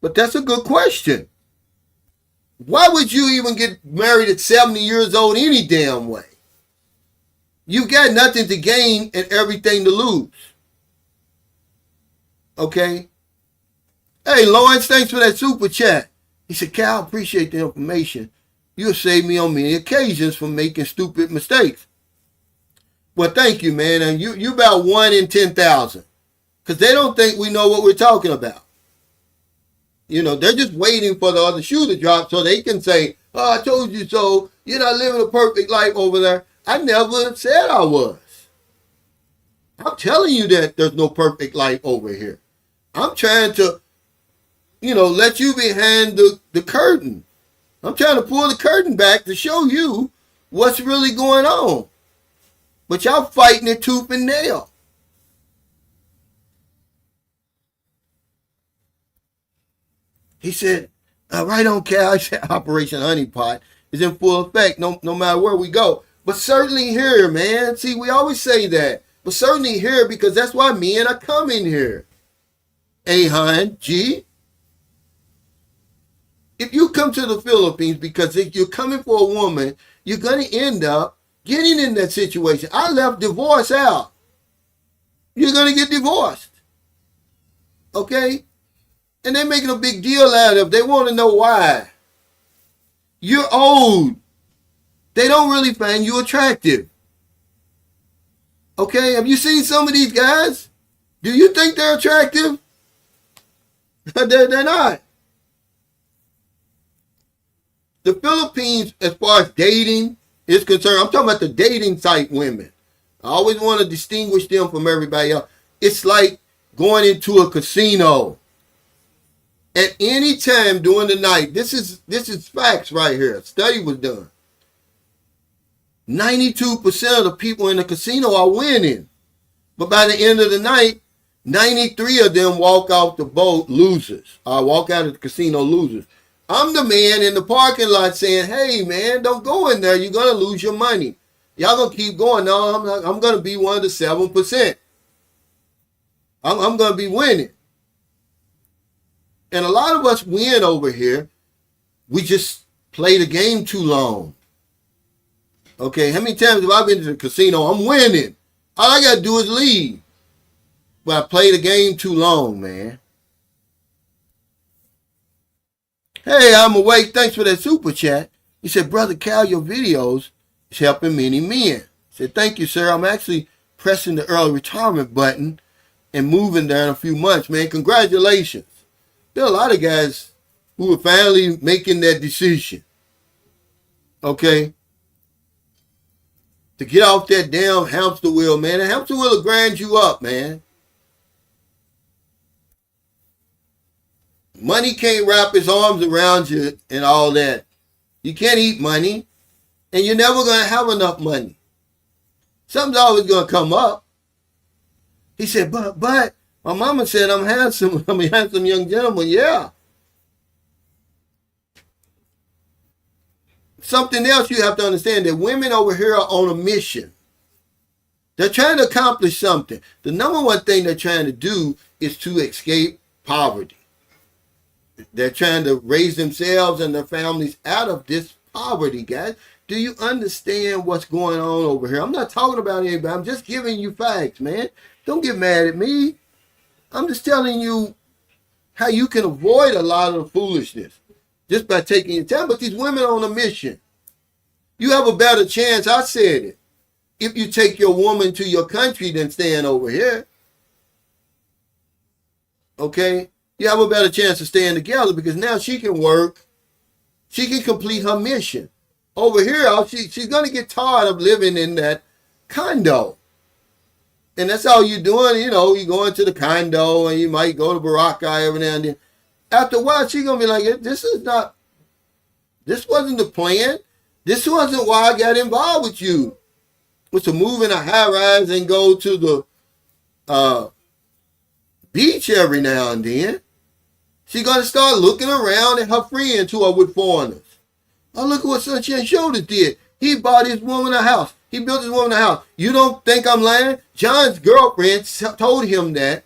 But that's a good question. Why would you even get married at 70 years old any damn way? You got nothing to gain and everything to lose. Okay? Hey, Lawrence, thanks for that super chat. He said, Cal, appreciate the information. You'll save me on many occasions from making stupid mistakes. Well, thank you, man. And you about 1 in 10,000. Because they don't think we know what we're talking about. They're just waiting for the other shoe to drop so they can say, oh, I told you so. You're not living a perfect life over there. I never said I was. I'm telling you that there's no perfect life over here. I'm trying to, let you behind the curtain. I'm trying to pull the curtain back to show you what's really going on. But y'all fighting it tooth and nail. He said, right on, Cal. I said, Operation Honeypot is in full effect no matter where we go. But certainly here, man. See, we always say that. But certainly here because that's why men are coming here. Hon, G. If you come to the Philippines because if you're coming for a woman, you're going to end up getting in that situation. I left divorce out. You're going to get divorced. Okay? And they're making a big deal out of it. They want to know why. You're old. They don't really find you attractive. Okay? Have you seen some of these guys? Do you think they're attractive? They're not. The Philippines, as far as dating is concerned, I'm talking about the dating site women. I always want to distinguish them from everybody else. It's like going into a casino. At any time during the night, this is facts right here. A study was done. 92% of the people in the casino are winning. But by the end of the night, 93 of them walk off the boat losers. Walk out of the casino losers. I'm the man in the parking lot saying, hey, man, don't go in there. You're going to lose your money. Y'all going to keep going. No, I'm not. I'm going to be one of the 7%. I'm going to be winning. And a lot of us win over here. We just play the game too long. Okay, how many times have I been to the casino? I'm winning. All I got to do is leave. But I play the game too long, man. Hey, I'm awake. Thanks for that super chat. He said, Brother Cal, your videos is helping many men. I said, thank you, sir. I'm actually pressing the early retirement button and moving there in a few months, man. Congratulations. There are a lot of guys who are finally making that decision. Okay? To get off that damn hamster wheel, man. The hamster wheel will grind you up, man. Money can't wrap its arms around you and all that. You can't eat money, and you're never going to have enough money. Something's always going to come up. He said, but, my mama said I'm handsome. I'm a handsome young gentleman. Yeah. Something else you have to understand, that women over here are on a mission. They're trying to accomplish something. The number one thing they're trying to do is to escape poverty. They're trying to raise themselves and their families out of this poverty, guys. Do you understand what's going on over here? I'm not talking about anybody. I'm just giving you facts, man. Don't get mad at me. I'm just telling you how you can avoid a lot of the foolishness just by taking your time. But these women are on a mission. You have a better chance, I said it, if you take your woman to your country than staying over here. Okay? You have a better chance of staying together because now she can work. She can complete her mission. Over here, she's going to get tired of living in that condo. And that's all you're doing. You know, you go into the condo and you might go to Baraka every now and then. After a while, she's going to be like, this wasn't the plan. This wasn't why I got involved with you. Was to move in a high rise and go to the beach every now and then. She's going to start looking around at her friends who are with foreigners. Oh, look at what Sunshine Shoulders did. He bought his woman a house. He built his woman a house. You don't think I'm lying? John's girlfriend told him that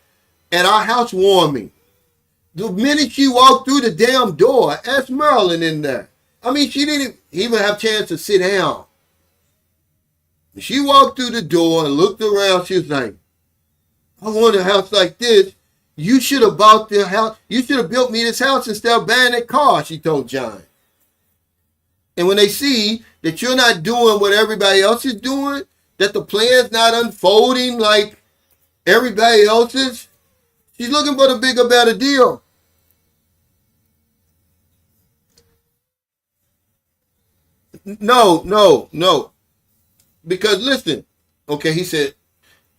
at our housewarming. The minute she walked through the damn door, ask Marilyn in there. I mean, she didn't even have a chance to sit down. She walked through the door and looked around. She was like, I want a house like this. You should have bought the house. You should have built me this house instead of buying that car, she told John. And when they see that you're not doing what everybody else is doing, that the plan's not unfolding like everybody else's, she's looking for the bigger, better deal. No. Because listen, okay, he said,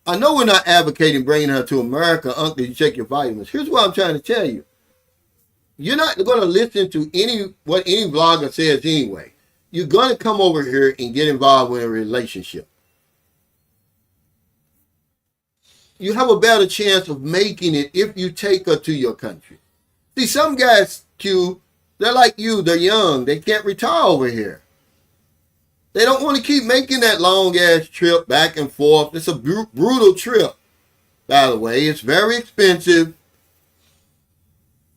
I know we're not advocating bringing her to America, Uncle, you check your vitamins. Here's what I'm trying to tell you. You're not going to listen to what any vlogger says anyway. You're going to come over here and get involved with a relationship. You have a better chance of making it if you take her to your country. See, some guys, Q, they're like you. They're young. They can't retire over here. They don't want to keep making that long-ass trip back and forth. It's a brutal trip, by the way. It's very expensive.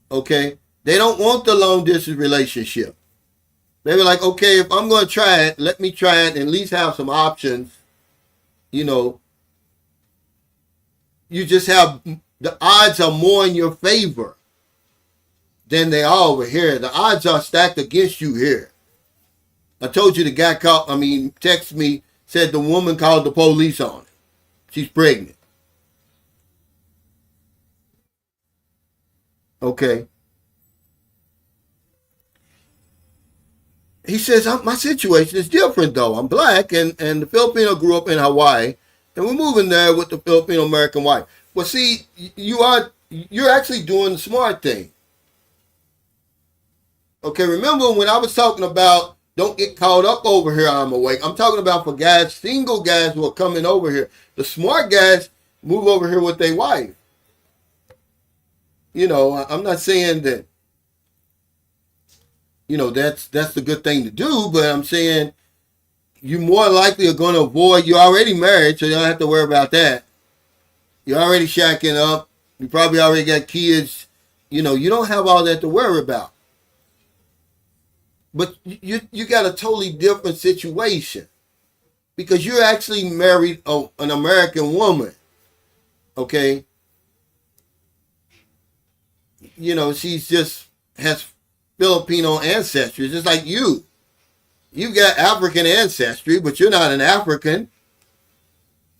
Okay? They don't want the long-distance relationship. They were like, okay, if I'm going to try it, let me try it and at least have some options. You know, you just have, the odds are more in your favor than they are over here. The odds are stacked against you here. I told you the guy texted me, said the woman called the police on him. She's pregnant. Okay. He says, my situation is different though. I'm black and the Filipino grew up in Hawaii and we're moving there with the Filipino American wife. Well, see, you're actually doing the smart thing. Okay, remember when I was talking about don't get caught up over here, I'm awake. I'm talking about for guys, single guys who are coming over here. The smart guys move over here with their wife. I'm not saying that, that's the good thing to do, but I'm saying you more likely are going to avoid, you're already married, so you don't have to worry about that. You're already shacking up. You probably already got kids. You don't have all that to worry about. But you got a totally different situation because you're actually married an American woman. Okay. She's just has Filipino ancestry, just like you. You got African ancestry, but you're not an African,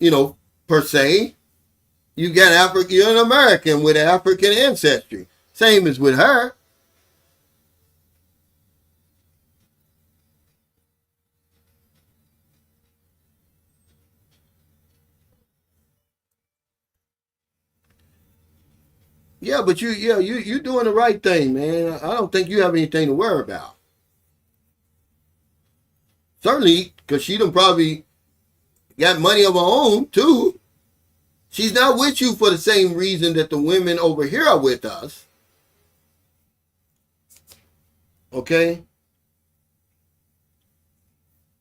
per se. You got you're an American with African ancestry. Same as with her. Yeah, but you're doing the right thing, man. I don't think you have anything to worry about. Certainly, because she done probably got money of her own, too. She's not with you for the same reason that the women over here are with us. Okay?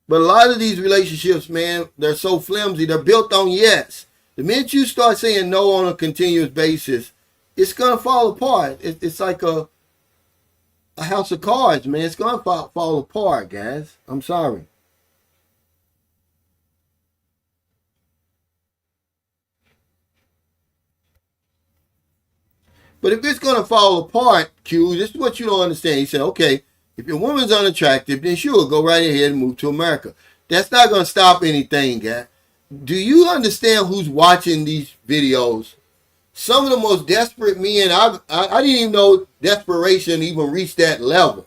But a lot of these relationships, man, they're so flimsy. They're built on yes. The minute you start saying no on a continuous basis, it's going to fall apart. It's like a house of cards, man. It's going to fall apart, guys. I'm sorry. But if it's going to fall apart, Q, this is what you don't understand. He said, okay, if your woman's unattractive, then sure, go right ahead and move to America. That's not going to stop anything, guy. Do you understand who's watching these videos? Some of the most desperate men, I didn't even know desperation even reached that level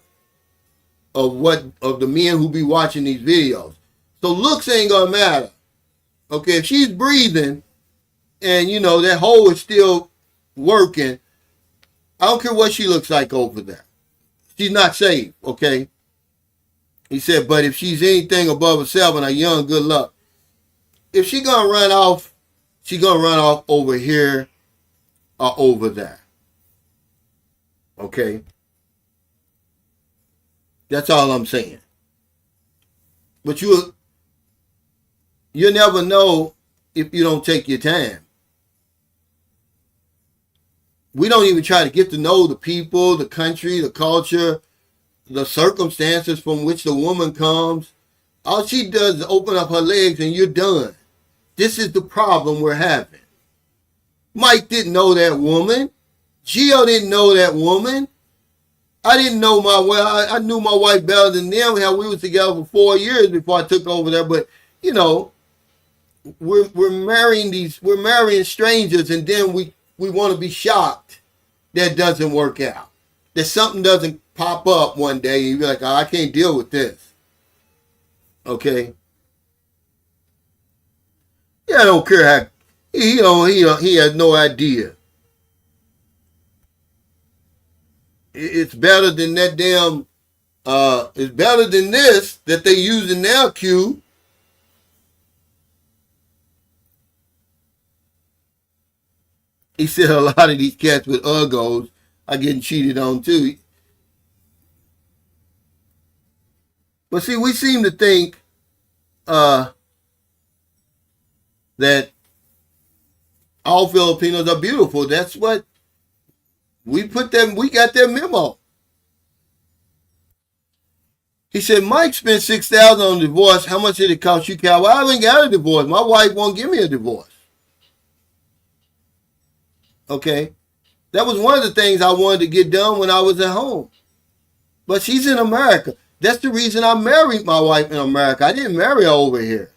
of the men who be watching these videos. So looks ain't going to matter. Okay, if she's breathing and, that hole is still working, I don't care what she looks like over there. She's not safe, okay? He said, but if she's anything above a 7 or young, good luck. If she gonna run off, she gonna run off over here or over there. Okay? That's all I'm saying. But you never know if you don't take your time. We don't even try to get to know the people, the country, the culture, the circumstances from which the woman comes. All she does is open up her legs and you're done. This is the problem we're having. Mike didn't know that woman. Gio didn't know that woman. I didn't know my wife. I knew my wife better than them. Hell, we was together for 4 years before I took over there. But, we're marrying strangers, and then we want to be shocked that doesn't work out. That something doesn't pop up one day and you be like, oh, I can't deal with this. Okay? Yeah, I don't care how he has no idea. It's better than that damn it's better than this that they use in their Q. He said a lot of these cats with uggos are getting cheated on too. But see, we seem to think that all Filipinos are beautiful. That's what we got their memo. He said, Mike spent $6,000 on divorce. How much did it cost you, Cal? Well, I haven't got a divorce. My wife won't give me a divorce. Okay? That was one of the things I wanted to get done when I was at home. But she's in America. That's the reason I married my wife in America. I didn't marry her over here.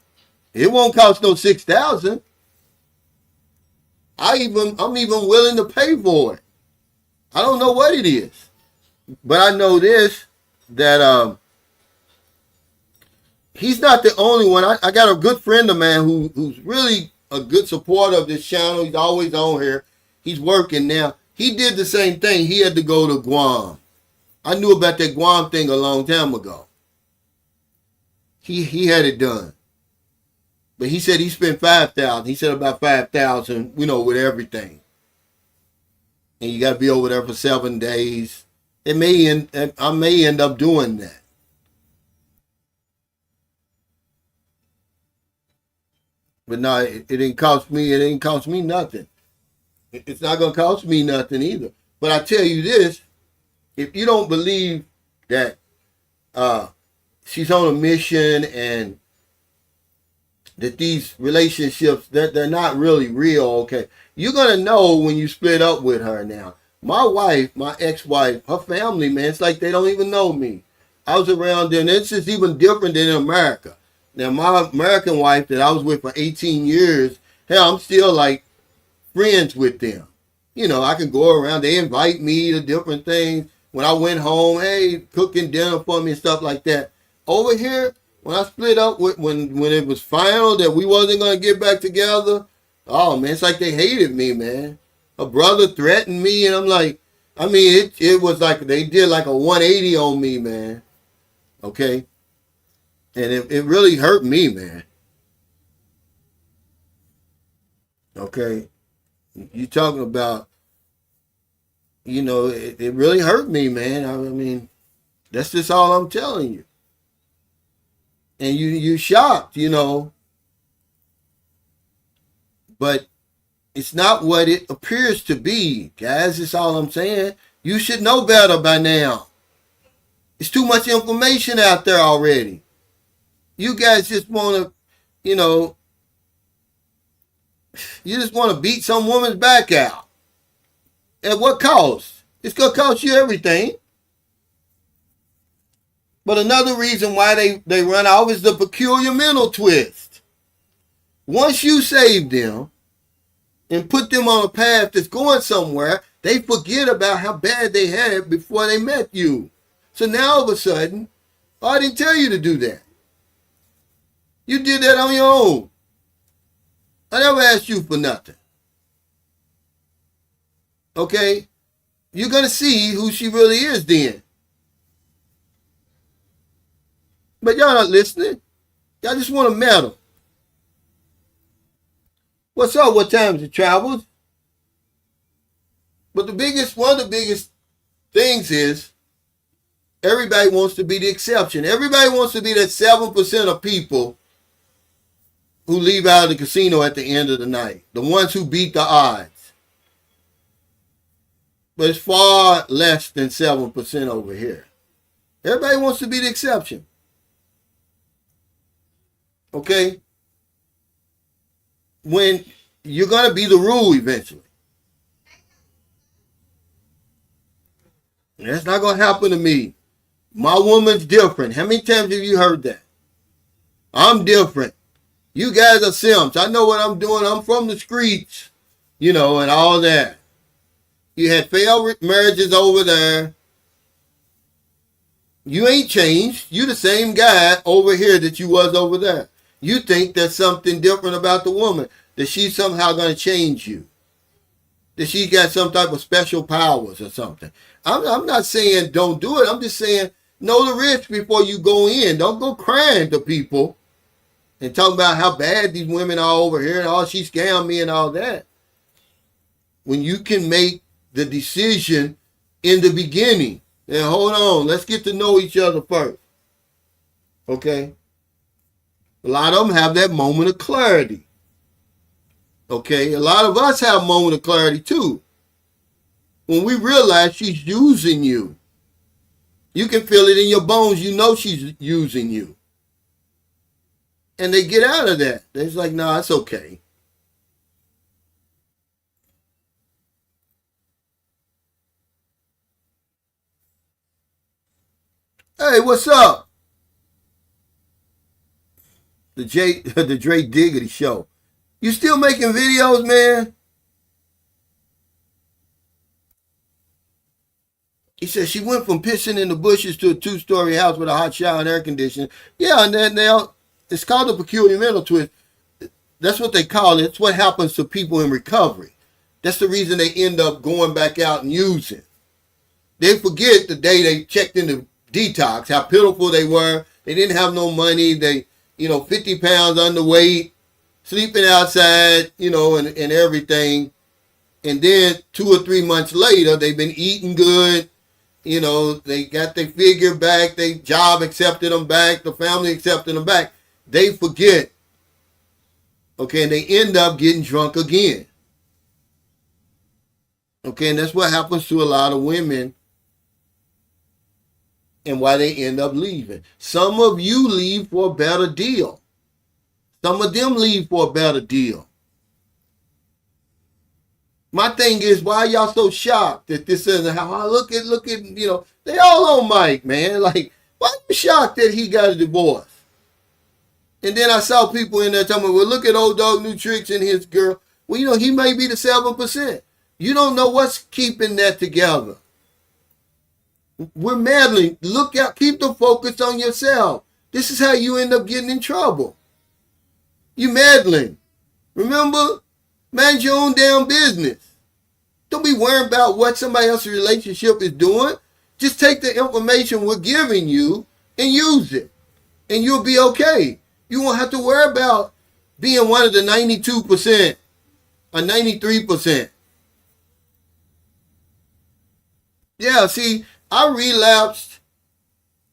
It won't cost no $6,000. I'm even willing to pay for it. I don't know what it is. But I know this, that he's not the only one. I got a good friend of mine who's really a good supporter of this channel. He's always on here. He's working now. He did the same thing. He had to go to Guam. I knew about that Guam thing a long time ago. He had it done. But he said he spent $5,000. He said about $5,000, with everything. and you got to be over there for 7 days. I may end up doing that. But no, it didn't cost me. It didn't cost me nothing. It's not gonna cost me nothing either. But I tell you this: if you don't believe that she's on a mission and that these relationships that they're not really real, okay, you're gonna know when you split up with her. Now, my wife, my ex-wife, her family, man, it's like they don't even know me. I was around them. This is even different than in America. Now, my American wife that I was with for 18 years, hell, I'm still like friends with them. You know, I can go around. They invite me to different things. When I went home, hey, cooking dinner for me and stuff like that. Over here, when I split up with when it was final that we wasn't gonna get back together, oh man, it's like they hated me, man. A brother threatened me, and I'm like, I mean, it was like they did like a 180 on me, man. Okay. And it really hurt me, man. Okay. You talking about, you know, it really hurt me, man. I mean, that's just all I'm telling you. And you shocked, you know. But it's not what it appears to be, guys. That's all I'm saying. You should know better by now. It's too much information out there already. You guys just want to, you know, you just want to beat some woman's back out. At what cost? It's going to cost you everything. But another reason why they run off is the peculiar mental twist. Once you save them and put them on a path that's going somewhere, they forget about how bad they had it before they met you. So now all of a sudden, oh, I didn't tell you to do that. You did that on your own. I never asked you for nothing. Okay? You're going to see who she really is then. But y'all not listening. Y'all just want to meddle. What's up? What times it travels? But one of the biggest things is everybody wants to be the exception. Everybody wants to be that 7% of people who leave out of the casino at the end of the night. The ones who beat the odds. But it's far less than 7% over here. Everybody wants to be the exception. Okay? When you're going to be the rule eventually. That's not going to happen to me. My woman's different. How many times have you heard that? I'm different. You guys are simps. I know what I'm doing. I'm from the streets, you know, and all that. You had failed marriages over there. You ain't changed. You the same guy over here that you was over there. You think there's something different about the woman, that she's somehow going to change you, that she got some type of special powers or something. I'm not saying don't do it. I'm just saying know the risk before you go in. Don't go crying to people and talking about how bad these women are over here and all she scammed me and all that. When you can make the decision in the beginning. And hold on, let's get to know each other first. Okay? A lot of them have that moment of clarity. Okay? A lot of us have a moment of clarity too. When we realize she's using you. You can feel it in your bones. You know she's using you. And they get out of that. They're just like, nah, it's okay. Hey, what's up? The Dre Diggity Show. You still making videos, man? He said she went from pissing in the bushes to a 2-story house with a hot shower and air conditioning. Yeah, and then it's called a peculiar mental twist. That's what they call it. It's what happens to people in recovery. That's the reason they end up going back out and using. They forget the day they checked into detox, how pitiful they were. They didn't have no money. They, 50 pounds underweight, sleeping outside, and everything. And then 2 or 3 months later, they've been eating good. You know, they got their figure back. Their job accepted them back. The family accepted them back. They forget. Okay, and they end up getting drunk again. Okay, and that's what happens to a lot of women and why they end up leaving. Some of you leave for a better deal. Some of them leave for a better deal. My thing is, why y'all so shocked that this isn't how I look at, you know, they all on mic, man. Like, why are you shocked that he got a divorce? And then I saw people in there telling me, well, look at old dog New Tricks and his girl. Well, you know, he may be the 7%. You don't know what's keeping that together. We're meddling. Look out, keep the focus on yourself. This is how you end up getting in trouble. You meddling. Remember? Mind your own damn business. Don't be worrying about what somebody else's relationship is doing. Just take the information we're giving you and use it. And you'll be okay. You won't have to worry about being one of the 92% or 93%. Yeah, see, I relapsed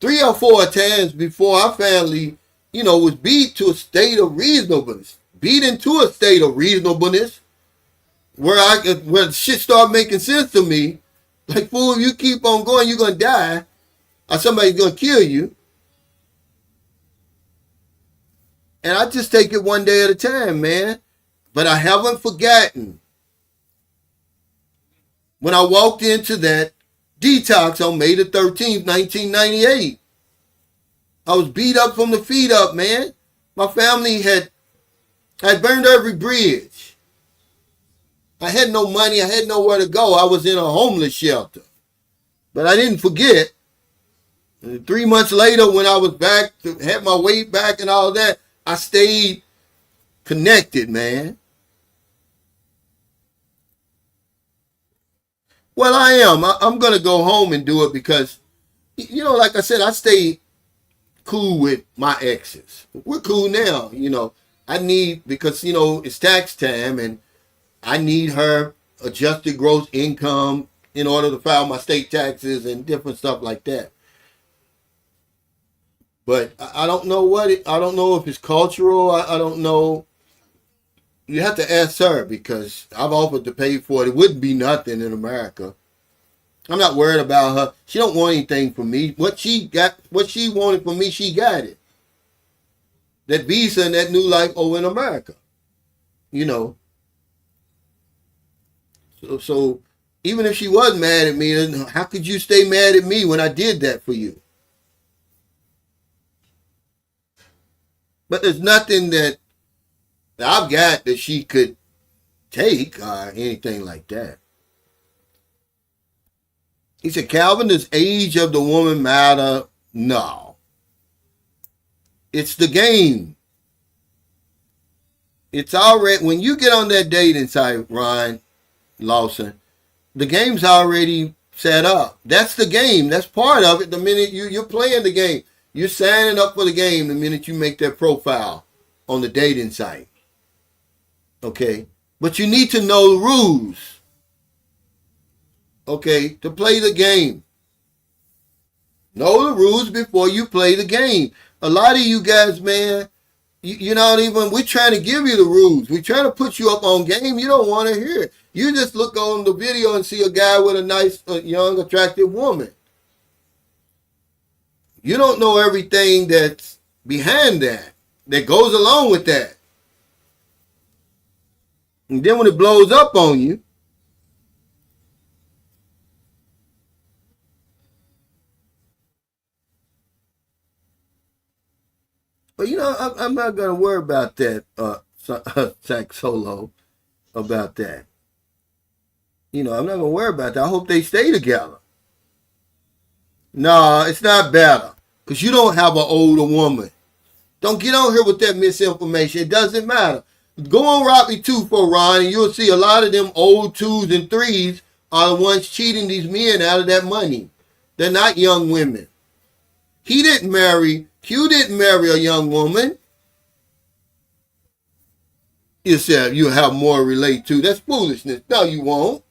3 or 4 times before I finally, you know, was beat to a state of reasonableness. Beat into a state of reasonableness where shit started making sense to me. Like, fool, if you keep on going, you're going to die or somebody's going to kill you. And I just take it one day at a time, man. But I haven't forgotten when I walked into that detox on May the 13th, 1998. I was beat up from the feet up, man. My family had burned every bridge. I had no money. I had nowhere to go. I was in a homeless shelter. But I didn't forget. 3 months later, when I was back, had my weight back and all that, I stayed connected, man. Well, I am. I'm going to go home and do it because, you know, like I said, I stay cool with my exes. We're cool now, you know. Because, you know, it's tax time and I need her adjusted gross income in order to file my state taxes and different stuff like that. But I don't know I don't know if it's cultural. I don't know. You have to ask her because I've offered to pay for it. It wouldn't be nothing in America. I'm not worried about her. She don't want anything from me. What she wanted from me, she got it. That visa and that new life over in America. You know. So even if she was mad at me, then how could you stay mad at me when I did that for you? But there's nothing that I've got that she could take or anything like that. He said, Calvin, does age of the woman matter? No. It's the game. It's already, when you get on that dating site, Ryan Lawson, the game's already set up. That's the game. That's part of it. The minute you're playing the game, you're signing up for the game the minute you make that profile on the dating site. Okay? But you need to know the rules. Okay? To play the game. Know the rules before you play the game. A lot of you guys, man, you're not even, we're trying to give you the rules. We're trying to put you up on game. You don't want to hear it. You just look on the video and see a guy with a nice, young, attractive woman. You don't know everything that's behind that goes along with that. And then when it blows up on you, but you know, I'm not going to worry about that, Sax Solo, about that. You know, I'm not going to worry about that. I hope they stay together. No, it's not better. Because you don't have an older woman. Don't get on here with that misinformation. It doesn't matter. Go on Robbie 2 for Ron, and you'll see a lot of them old 2s and 3s are the ones cheating these men out of that money. They're not young women. Q didn't marry a young woman. yourself, you'll have more to relate to. That's foolishness. No, you won't.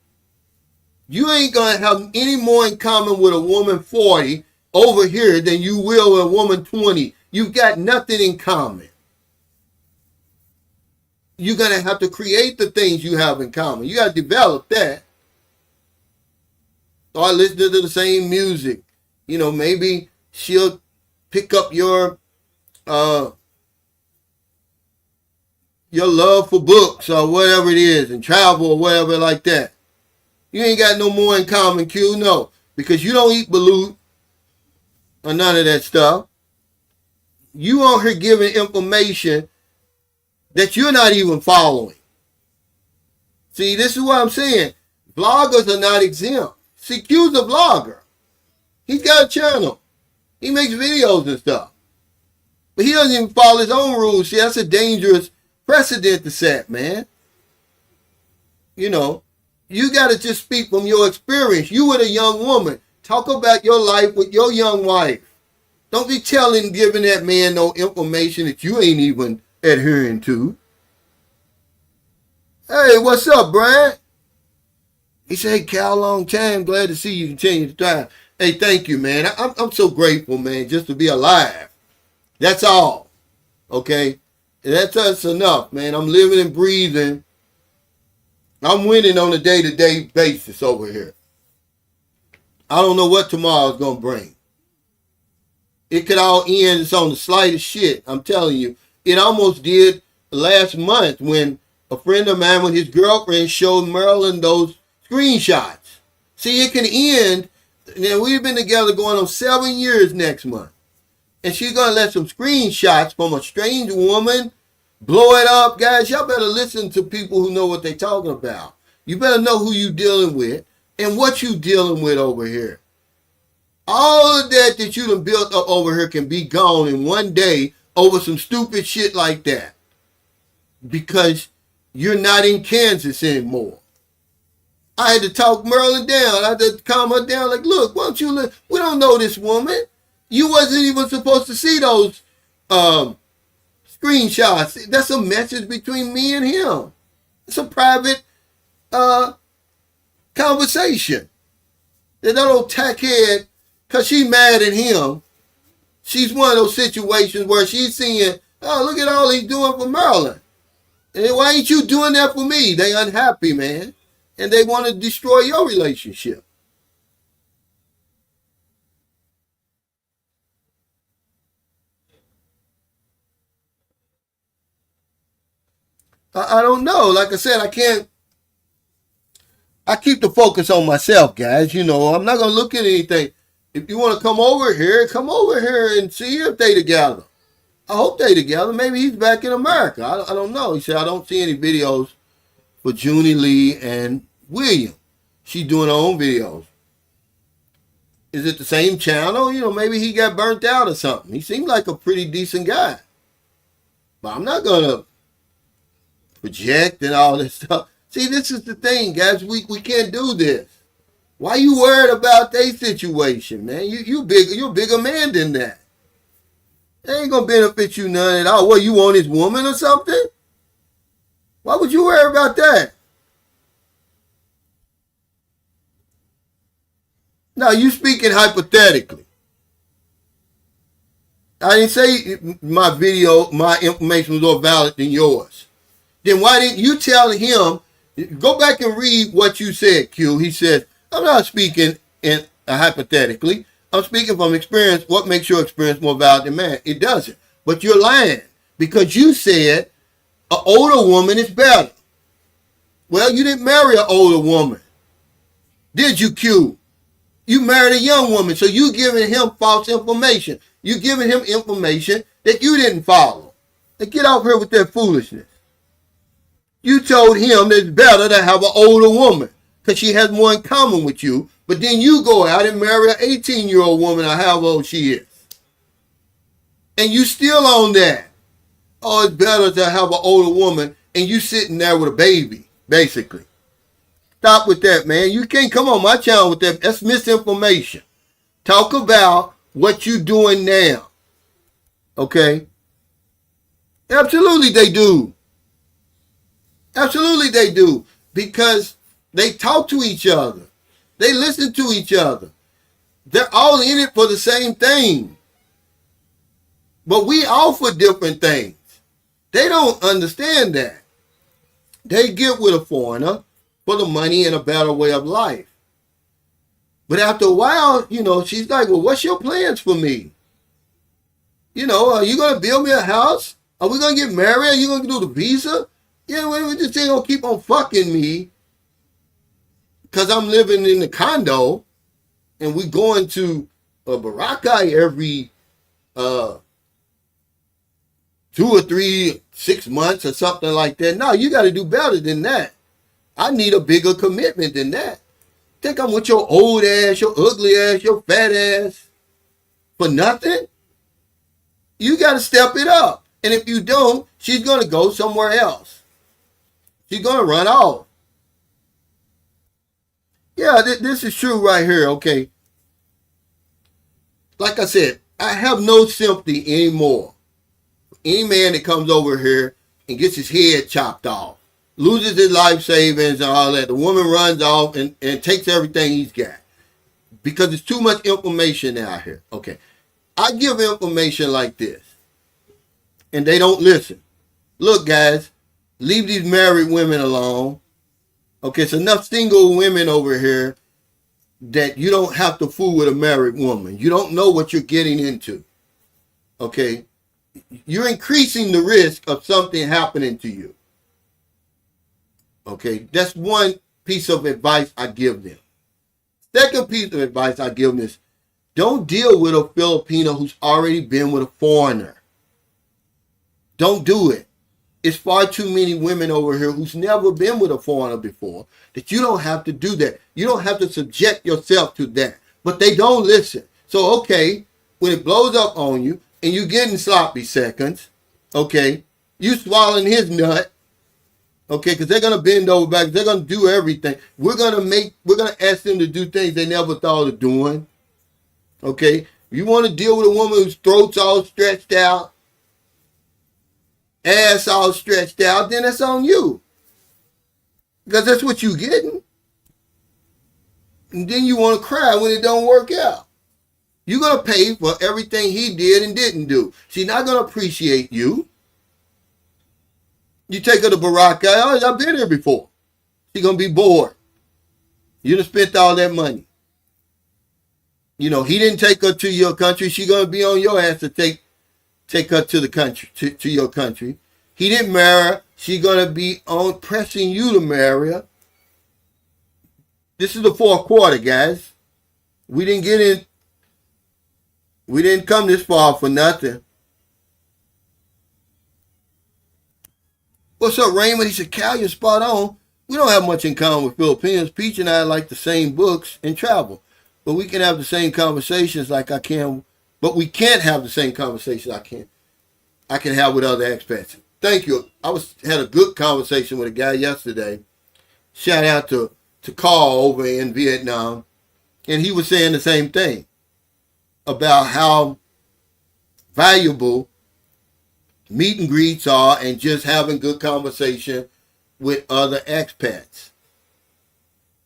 You ain't going to have any more in common with a woman 40 over here than you will with a woman 20. You've got nothing in common. You're going to have to create the things you have in common. You got to develop that. Start listening to the same music. You know, maybe she'll pick up your love for books or whatever it is and travel or whatever like that. You ain't got no more in common, Q, no. Because you don't eat balut or none of that stuff. You on here giving information that you're not even following. See, this is what I'm saying. Vloggers are not exempt. See, Q's a vlogger. He's got a channel. He makes videos and stuff. But he doesn't even follow his own rules. See, that's a dangerous precedent to set, man. You know, you got to just speak from your experience. You were a young woman. Talk about your life with your young wife. Don't be giving that man no information that you ain't even adhering to. Hey, what's up, Brad? He said, hey, Cal, long time. Glad to see you continue to thrive. Hey, thank you, man. I'm so grateful, man, just to be alive. That's all. Okay? That's enough, man. I'm living and breathing. I'm winning on a day-to-day basis over here. I don't know what tomorrow's going to bring. It could all end. It's on the slightest shit. I'm telling you. It almost did last month when a friend of mine with his girlfriend showed Marilyn those screenshots. See, it can end. Now, we've been together going on 7 years next month. And she's going to let some screenshots from a strange woman blow it up. Guys, y'all better listen to people who know what they're talking about. You better know who you're dealing with and what you're dealing with over here. All of that you done built up over here can be gone in one day over some stupid shit like that. Because you're not in Kansas anymore. I had to talk Merlin down. I had to calm her down. Like, look, why don't you look? We don't know this woman. You wasn't even supposed to see those screenshots. That's a message between me and him. It's a private conversation. That little tackhead, because she's mad at him. She's one of those situations where she's seeing, oh, look at all he's doing for Merlin. And why ain't you doing that for me? They unhappy, man. And they want to destroy your relationship. I don't know. Like I said, I keep the focus on myself, guys. You know, I'm not going to look at anything. If you want to come over here and see if they together. I hope they together. Maybe he's back in America. I don't know. He said, I don't see any videos for Junie Lee and William. She's doing her own videos. Is it the same channel? You know, maybe he got burnt out or something. He seemed like a pretty decent guy. But I'm not going to project and all this stuff. See, this is the thing, guys. We can't do this. Why you worried about their situation, man? You're a bigger man than that. It ain't going to benefit you none at all. What, you want his woman or something? Why would you worry about that? Now, you speaking hypothetically. I didn't say my information was more valid than yours. Then why didn't you tell him, go back and read what you said, Q. He said, I'm not speaking hypothetically. I'm speaking from experience. What makes your experience more valid than mine? It doesn't. But you're lying because you said an older woman is better. Well, you didn't marry an older woman. Did you, Q? You married a young woman, so you giving him false information. You giving him information that you didn't follow. Now get off here with that foolishness. You told him that it's better to have an older woman because she has more in common with you. But then you go out and marry an 18-year-old woman or however old she is. And you still on that. Oh, it's better to have an older woman and you sitting there with a baby, basically. Stop with that, man. You can't come on my channel with that. That's misinformation. Talk about what you're doing now. Okay? Absolutely they do. Absolutely they do. Because they talk to each other. They listen to each other. They're all in it for the same thing. But we offer different things. They don't understand that. They get with a foreigner for the money and a better way of life. But after a while, she's like, well, what's your plans for me? Are you going to build me a house? Are we going to get married? Are you going to do the visa? Yeah, we just ain't going to keep on fucking me because I'm living in the condo and we going to Boracay every 2 or 3, 6 months or something like that. No, you got to do better than that. I need a bigger commitment than that. Think I'm with your old ass, your ugly ass, your fat ass for nothing? You got to step it up. And if you don't, she's going to go somewhere else. She's going to run off. Yeah, this is true right here, okay? Like I said, I have no sympathy anymore. Any man that comes over here and gets his head chopped off, loses his life savings and all that, the woman runs off and takes everything he's got. Because there's too much information out here. Okay, I give information like this, and they don't listen. Look, guys, leave these married women alone. Okay, it's enough single women over here that you don't have to fool with a married woman. You don't know what you're getting into. Okay, you're increasing the risk of something happening to you. Okay, that's one piece of advice I give them. Second piece of advice I give them is don't deal with a Filipino who's already been with a foreigner. Don't do it. It's far too many women over here who's never been with a foreigner before that you don't have to do that. You don't have to subject yourself to that. But they don't listen. So, okay, when it blows up on you and you're getting sloppy seconds, okay, you swallowing his nut, okay, because they're going to bend over back. They're going to do everything. We're going to ask them to do things they never thought of doing. Okay, you want to deal with a woman whose throat's all stretched out, ass all stretched out, then that's on you. Because that's what you're getting. And then you want to cry when it don't work out. You're going to pay for everything he did and didn't do. She's not going to appreciate you. You take her to Boracay, oh, I've been here before. She's going to be bored. You done spent all that money. He didn't take her to your country. She's going to be on your ass to take her to the country, to your country. He didn't marry her. She's going to be on pressing you to marry her. This is the fourth quarter, guys. We didn't come this far for nothing. What's up, Raymond? He said, Cal, you're spot on. We don't have much in common with Filipinos. Peach and I like the same books and travel. But we can have the same conversations like I can. But we can't have the same conversations I can have with other expats. Thank you. I had a good conversation with a guy yesterday. Shout out to Carl over in Vietnam. And he was saying the same thing about how valuable meet and greets are and just having good conversation with other expats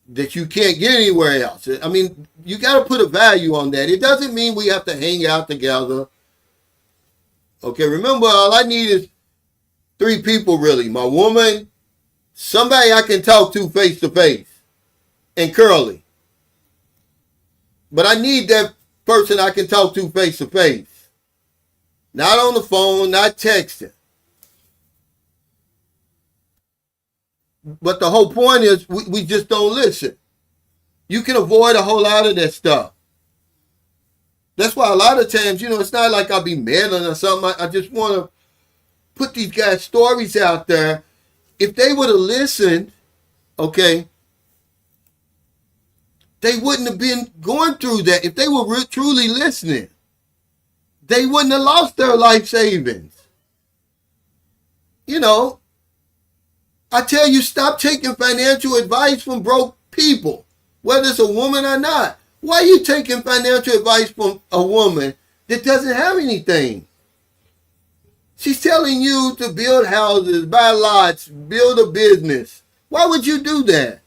that you can't get anywhere else. I mean, you got to put a value on that. It doesn't mean we have to hang out together. Okay, remember, all I need is 3 people really. My woman, somebody I can talk to face to face, and Curly. But I need that person I can talk to face to face. Not on the phone, not texting. But the whole point is we just don't listen. You can avoid a whole lot of that stuff. That's why a lot of times, it's not like I'll be meddling or something. I just want to put these guys' stories out there. If they would have listened, okay, they wouldn't have been going through that. If they were truly listening, they wouldn't have lost their life savings. I tell you, stop taking financial advice from broke people, whether it's a woman or not. Why are you taking financial advice from a woman that doesn't have anything? She's telling you to build houses, buy lots, build a business. Why would you do that?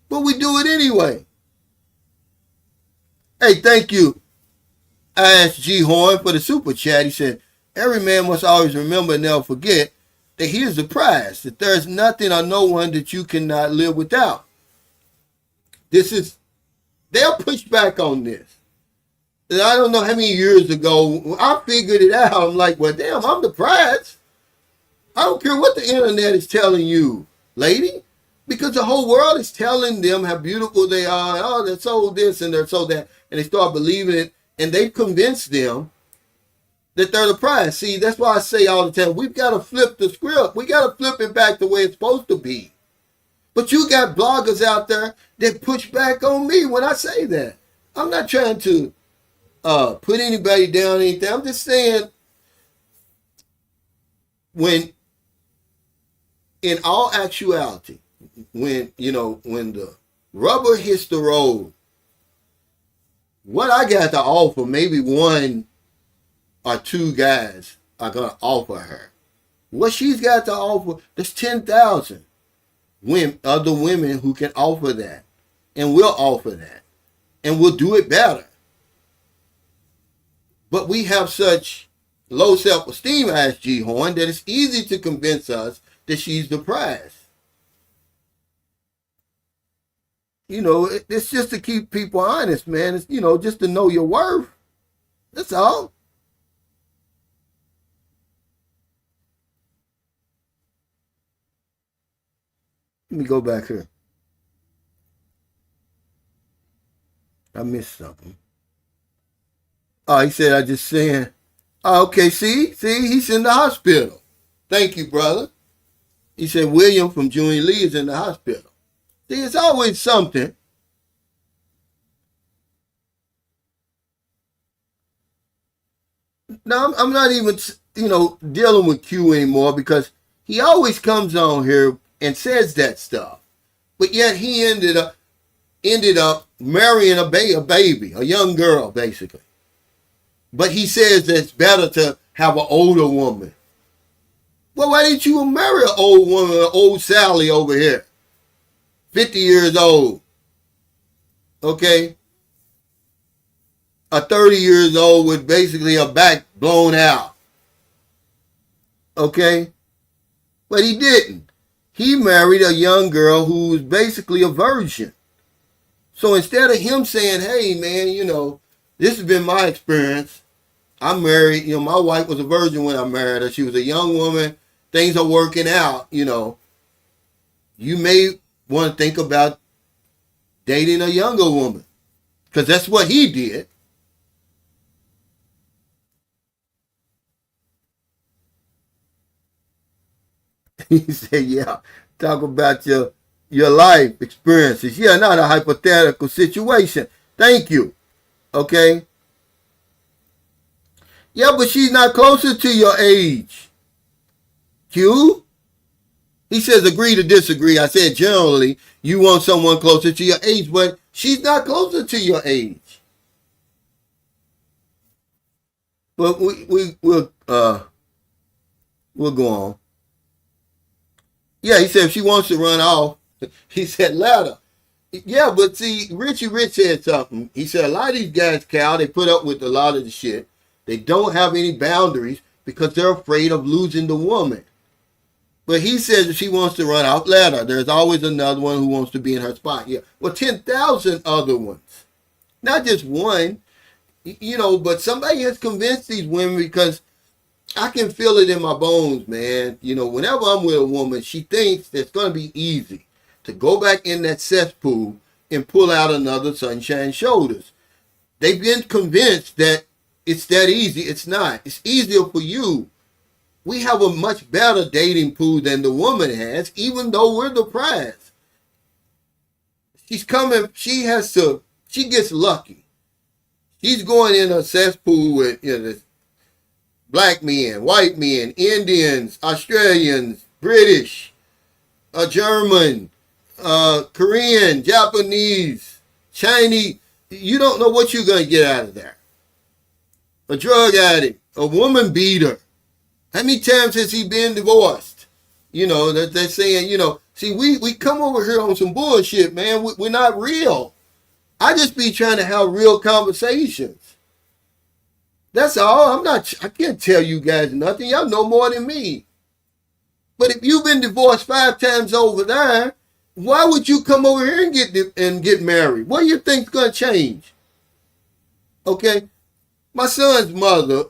But we do it anyway. Hey, thank you, ISG Horn, for the super chat. He said, every man must always remember and never forget that he is the prize, that there is nothing or no one that you cannot live without. They'll push back on this. And I don't know how many years ago, I figured it out. I'm like, well, damn, I'm the prize. I don't care what the internet is telling you, lady, because the whole world is telling them how beautiful they are. Oh, they're so this and they're so that. And they start believing it, and they've convinced them that they're the prize. See, that's why I say all the time, we've got to flip the script. We got to flip it back the way it's supposed to be. But you got bloggers out there that push back on me when I say that. I'm not trying to put anybody down or anything. I'm just saying, when in all actuality, when the rubber hits the road, what I got to offer, maybe one or two guys are going to offer her. What she's got to offer, there's 10,000 other women who can offer that, and will offer that, and will do it better. But we have such low self-esteem, ISG Horn, that it's easy to convince us that she's the prize. It's just to keep people honest, man. It's, just to know your worth. That's all. Let me go back here. I missed something. Oh, he said, I just saying. Oh, okay, see, he's in the hospital. Thank you, brother. He said, William from Junior Lee is in the hospital. See, it's always something. Now, I'm not even, dealing with Q anymore, because he always comes on here and says that stuff. But yet he ended up marrying a baby, a young girl, basically. But he says that it's better to have an older woman. Well, why didn't you marry an old woman, old Sally over here? 50 years old. Okay? A 30 years old with basically her back blown out. Okay? But he didn't. He married a young girl who was basically a virgin. So instead of him saying, hey, man, this has been my experience. I'm married. My wife was a virgin when I married her. She was a young woman. Things are working out, You may want to think about dating a younger woman, because that's what he did. He said, yeah, talk about your life experiences. Yeah, not a hypothetical situation. Thank you. Okay? Yeah, but she's not closer to your age. Q? He says, agree to disagree. I said, generally, you want someone closer to your age, but she's not closer to your age. But we'll go on. Yeah, he said if she wants to run off, he said let her. Yeah, but see, Richie Rich said something. He said a lot of these guys, Cal, they put up with a lot of the shit. They don't have any boundaries because they're afraid of losing the woman. But he says if she wants to run off, let her. There's always another one who wants to be in her spot. Yeah, well, 10,000 other ones. Not just one, but somebody has convinced these women, because I can feel it in my bones, man. Whenever I'm with a woman, she thinks it's going to be easy to go back in that cesspool and pull out another Sunshine Shoulders. They've been convinced that it's that easy. It's not. It's easier for you. We have a much better dating pool than the woman has, even though we're the prize. She's coming, she gets lucky. She's going in a cesspool with, black men, white men, Indians, Australians, British, German, Korean, Japanese, Chinese. You don't know what you're going to get out of there. A drug addict, a woman beater. How many times has he been divorced? You know, they're saying, you know, see, we come over here on some bullshit, man. We're not real. I just be trying to have real conversations. That's all. I can't tell you guys nothing. Y'all know more than me. But if you've been divorced 5 times over there, why would you come over here and get married? What do you think's going to change? Okay? My son's mother,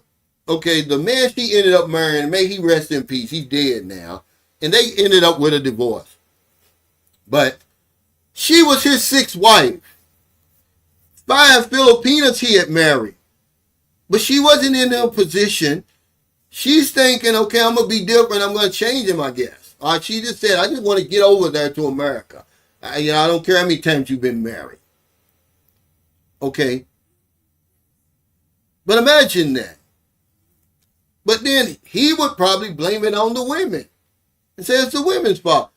okay, the man she ended up marrying, may he rest in peace, he's dead now, and they ended up with a divorce. But she was his 6th wife. 5 Filipinas he had married. But she wasn't in a position. She's thinking, okay, I'm going to be different. I'm going to change him, I guess. She just said, I just want to get over there to America. I don't care how many times you've been married. Okay. But imagine that. But then he would probably blame it on the women and say it's the women's fault.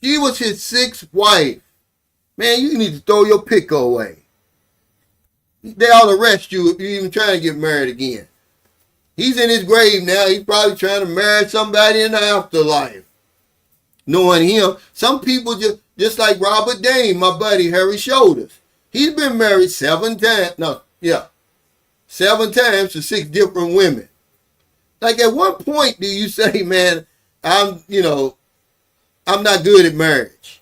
She was his 6th wife. Man, you need to throw your pick away. They ought to arrest you if you're even trying to get married again. He's in his grave now. He's probably trying to marry somebody in the afterlife. Knowing him, some people just like Robert Dane, my buddy Harry Shoulders. He's been married 7 times. 7 times to 6 different women. Like at what point do you say, man, I'm not good at marriage?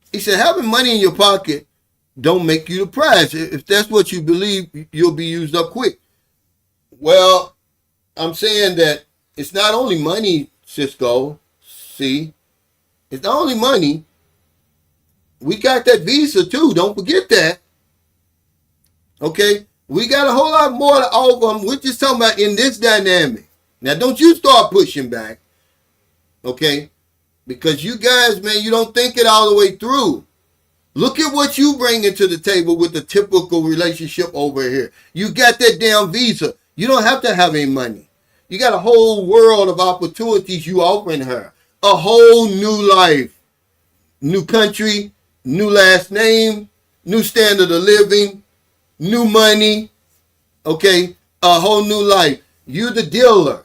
He said, having money in your pocket don't make you the prize. If that's what you believe, you'll be used up quick. Well, I'm saying that it's not only money, Cisco. See, it's not only money. We got that visa too. Don't forget that. Okay? We got a whole lot more to offer. We're just talking about in this dynamic. Now, don't you start pushing back. Okay? Because you guys, man, you don't think it all the way through. Look at what you bring into the table with the typical relationship over here. You got that damn visa. You don't have to have any money. You got a whole world of opportunities you offering her. A whole new life. New country, new last name, new standard of living, new money. Okay? A whole new life. You the dealer.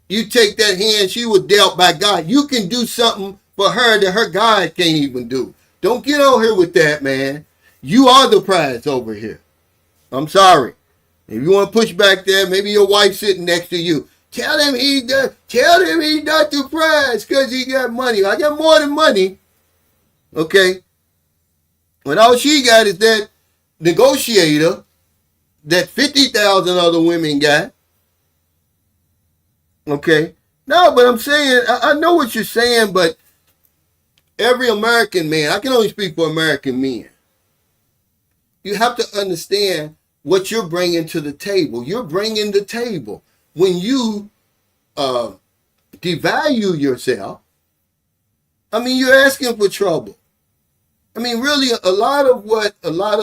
You take that hand she was dealt by God. You can do something for her that her God can't even do. Don't get on here with that, man. You are the prize over here. I'm sorry. If you want to push back there, maybe your wife sitting next to you. Tell him he's not the prize because he got money. I got more than money. Okay? When all she got is that negotiator that 50,000 other women got. Okay. No, but I'm saying, I know what you're saying, but every American man, I can only speak for American men. You have to understand what you're bringing to the table. You're bringing the table. When you devalue yourself, I mean, you're asking for trouble. I mean, really, a lot of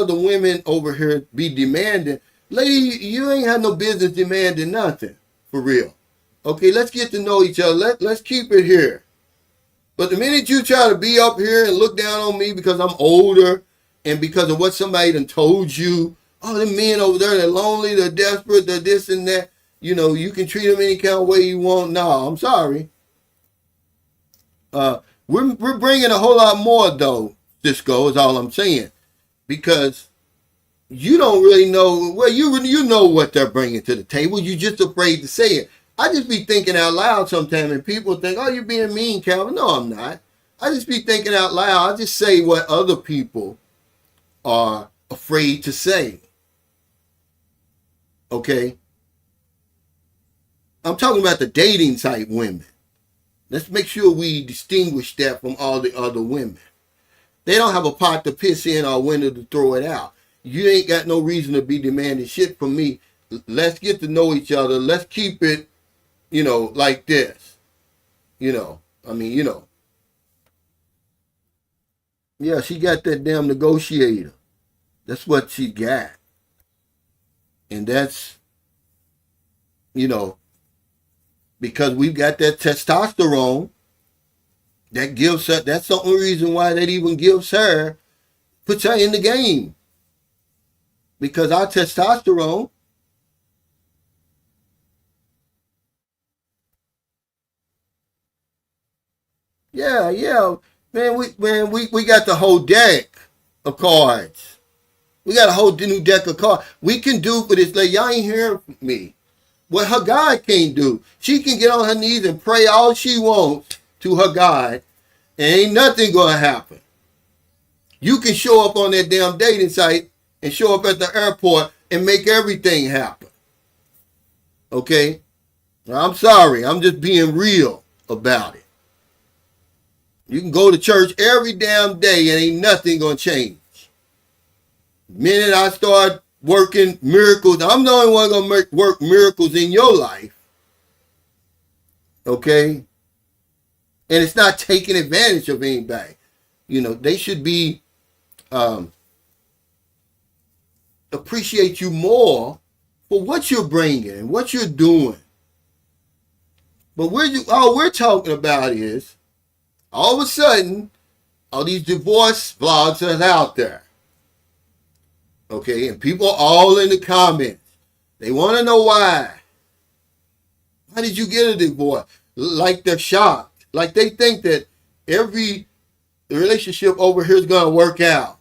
the women over here be demanding, lady, you ain't had no business demanding nothing, for real. Okay, let's get to know each other. Let's keep it here. But the minute you try to be up here and look down on me because I'm older and because of what somebody done told you, oh, the men over there, they're lonely, they're desperate, they're this and that, you can treat them any kind of way you want. No, I'm sorry. We're bringing a whole lot more, though, Cisco, is all I'm saying. Because you don't really know, well, you know what they're bringing to the table. You're just afraid to say it. I just be thinking out loud sometimes, and people think, oh, you're being mean, Calvin. No, I'm not. I just be thinking out loud. I just say what other people are afraid to say. Okay? I'm talking about the dating site women. Let's make sure we distinguish that from all the other women. They don't have a pot to piss in or a window to throw it out. You ain't got no reason to be demanding shit from me. Let's get to know each other. Let's keep it, like this. Yeah, she got that damn negotiator. That's what she got. And that's, because we've got that testosterone, That gives her, that's the only reason why that even gives her, puts her in the game. Because our testosterone, yeah, man, we got the whole deck of cards. We got a whole new deck of cards. We can do for this lady. Y'all ain't hearing from me. What her God can't do. She can get on her knees and pray all she wants to her God, and ain't nothing gonna happen. You can show up on that damn dating site and show up at the airport and make everything happen. Okay? I'm sorry. I'm just being real about it. You can go to church every damn day and ain't nothing gonna change. The minute I start working miracles, I'm the only one gonna work miracles in your life. Okay? And it's not taking advantage of anybody. You know, they should be appreciate you more for what you're bringing and what you're doing. But all we're talking about is all of a sudden, all these divorce vlogs are out there. Okay, and people all in the comments. They want to know why. Why did you get a divorce? Like they're shocked. Like they think that every relationship over here is going to work out.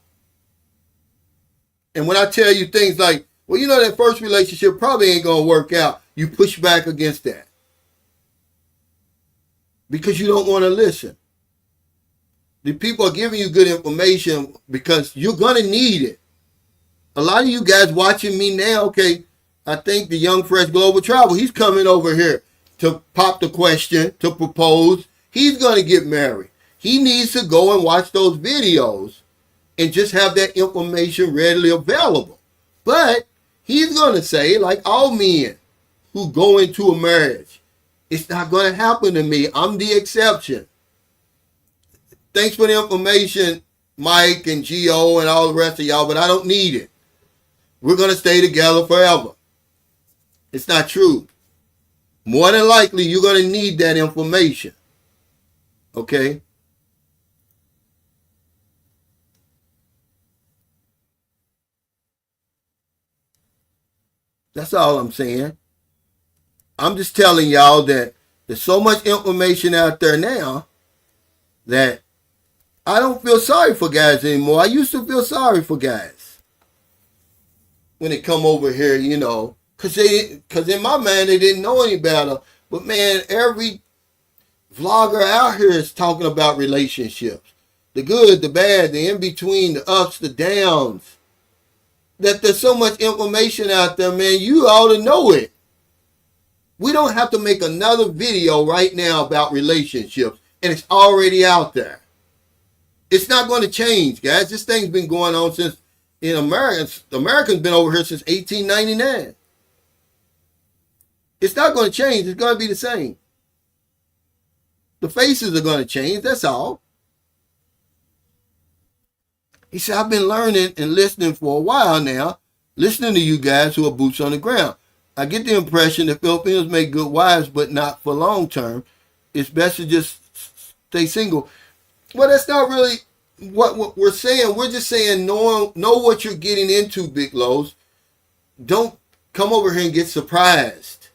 And when I tell you things like, well, you know, that first relationship probably ain't going to work out, you push back against that. Because you don't want to listen. The people are giving you good information because you're going to need it. A lot of you guys watching me now, okay, I think the Young Fresh Global Travel, he's coming over here to pop the question, to propose. He's going to get married. He needs to go and watch those videos and just have that information readily available. But he's going to say, like all men who go into a marriage, it's not going to happen to me. I'm the exception. Thanks for the information, Mike and Gio and all the rest of y'all, but I don't need it. We're going to stay together forever. It's not true. More than likely, you're going to need that information. Okay? That's all I'm saying. I'm just telling y'all that there's so much information out there now that I don't feel sorry for guys anymore. I used to feel sorry for guys when they come over here, you know, because in my mind, they didn't know any better. But man, every vlogger out here is talking about relationships. The good, the bad, the in-between, the ups, the downs. That there's so much information out there, man, you ought to know it. We don't have to make another video right now about relationships, and it's already out there. It's not going to change, guys. This thing's been going on since, in Americans been over here since 1899. It's not going to change. It's going to be the same. The faces are going to change. That's all. He said, I've been learning and listening for a while now, listening to you guys who are boots on the ground. I get the impression that Filipinos make good wives, but not for long term. It's best to just stay single. Well, that's not really what we're saying. We're just saying know what you're getting into, Big Lows. Don't come over here and get surprised.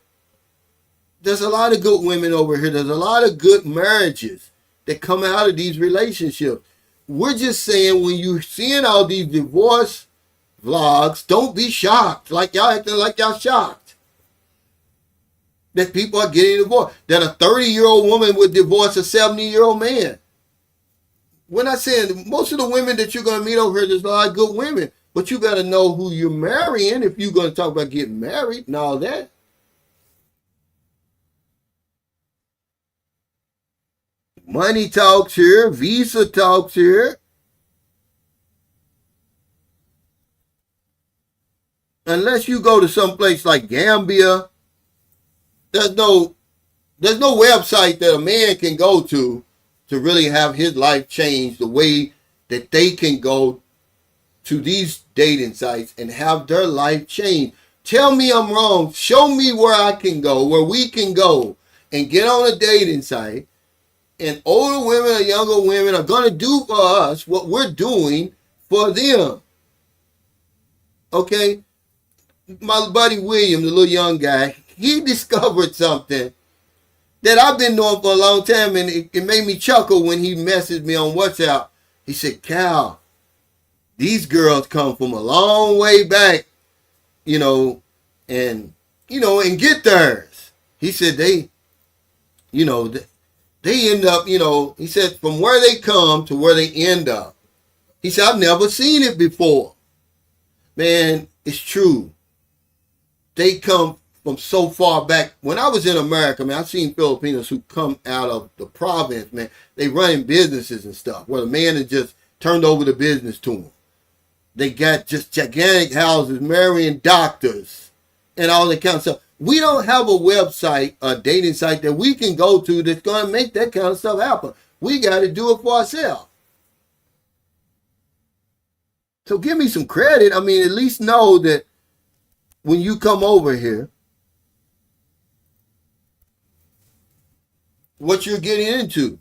There's a lot of good women over here. There's a lot of good marriages that come out of these relationships. We're just saying when you're seeing all these divorce vlogs, don't be shocked. Like y'all acting like y'all shocked that people are getting divorced. That a 30-year-old woman would divorce a 70-year-old man. We're not saying most of the women that you're going to meet over here, there's a lot of good women. But you got to know who you're marrying if you're going to talk about getting married and all that. Money talks here. Visa talks here. Unless you go to some place like Gambia, there's no website that a man can go to really have his life change the way that they can go to these dating sites and have their life change. Tell me I'm wrong. Show me where I can go, where we can go and get on a dating site And older women or younger women are going to do for us what we're doing for them. Okay? My buddy William, the little young guy, he discovered something that I've been doing for a long time, and it made me chuckle when he messaged me on WhatsApp. He said, Cal, these girls come from a long way back, and get theirs. He said they end up, he said from where they come to where they end up. He said, I've never seen it before. Man, it's true. They come from so far back. When I was in America, man, I've seen Filipinos who come out of the province, man. They running businesses and stuff where the man has just turned over the business to them. They got just gigantic houses, marrying doctors, and all that kind of stuff. We don't have a website, a dating site that we can go to that's going to make that kind of stuff happen. We got to do it for ourselves. So give me some credit. I mean, at least know that when you come over here, what you're getting into.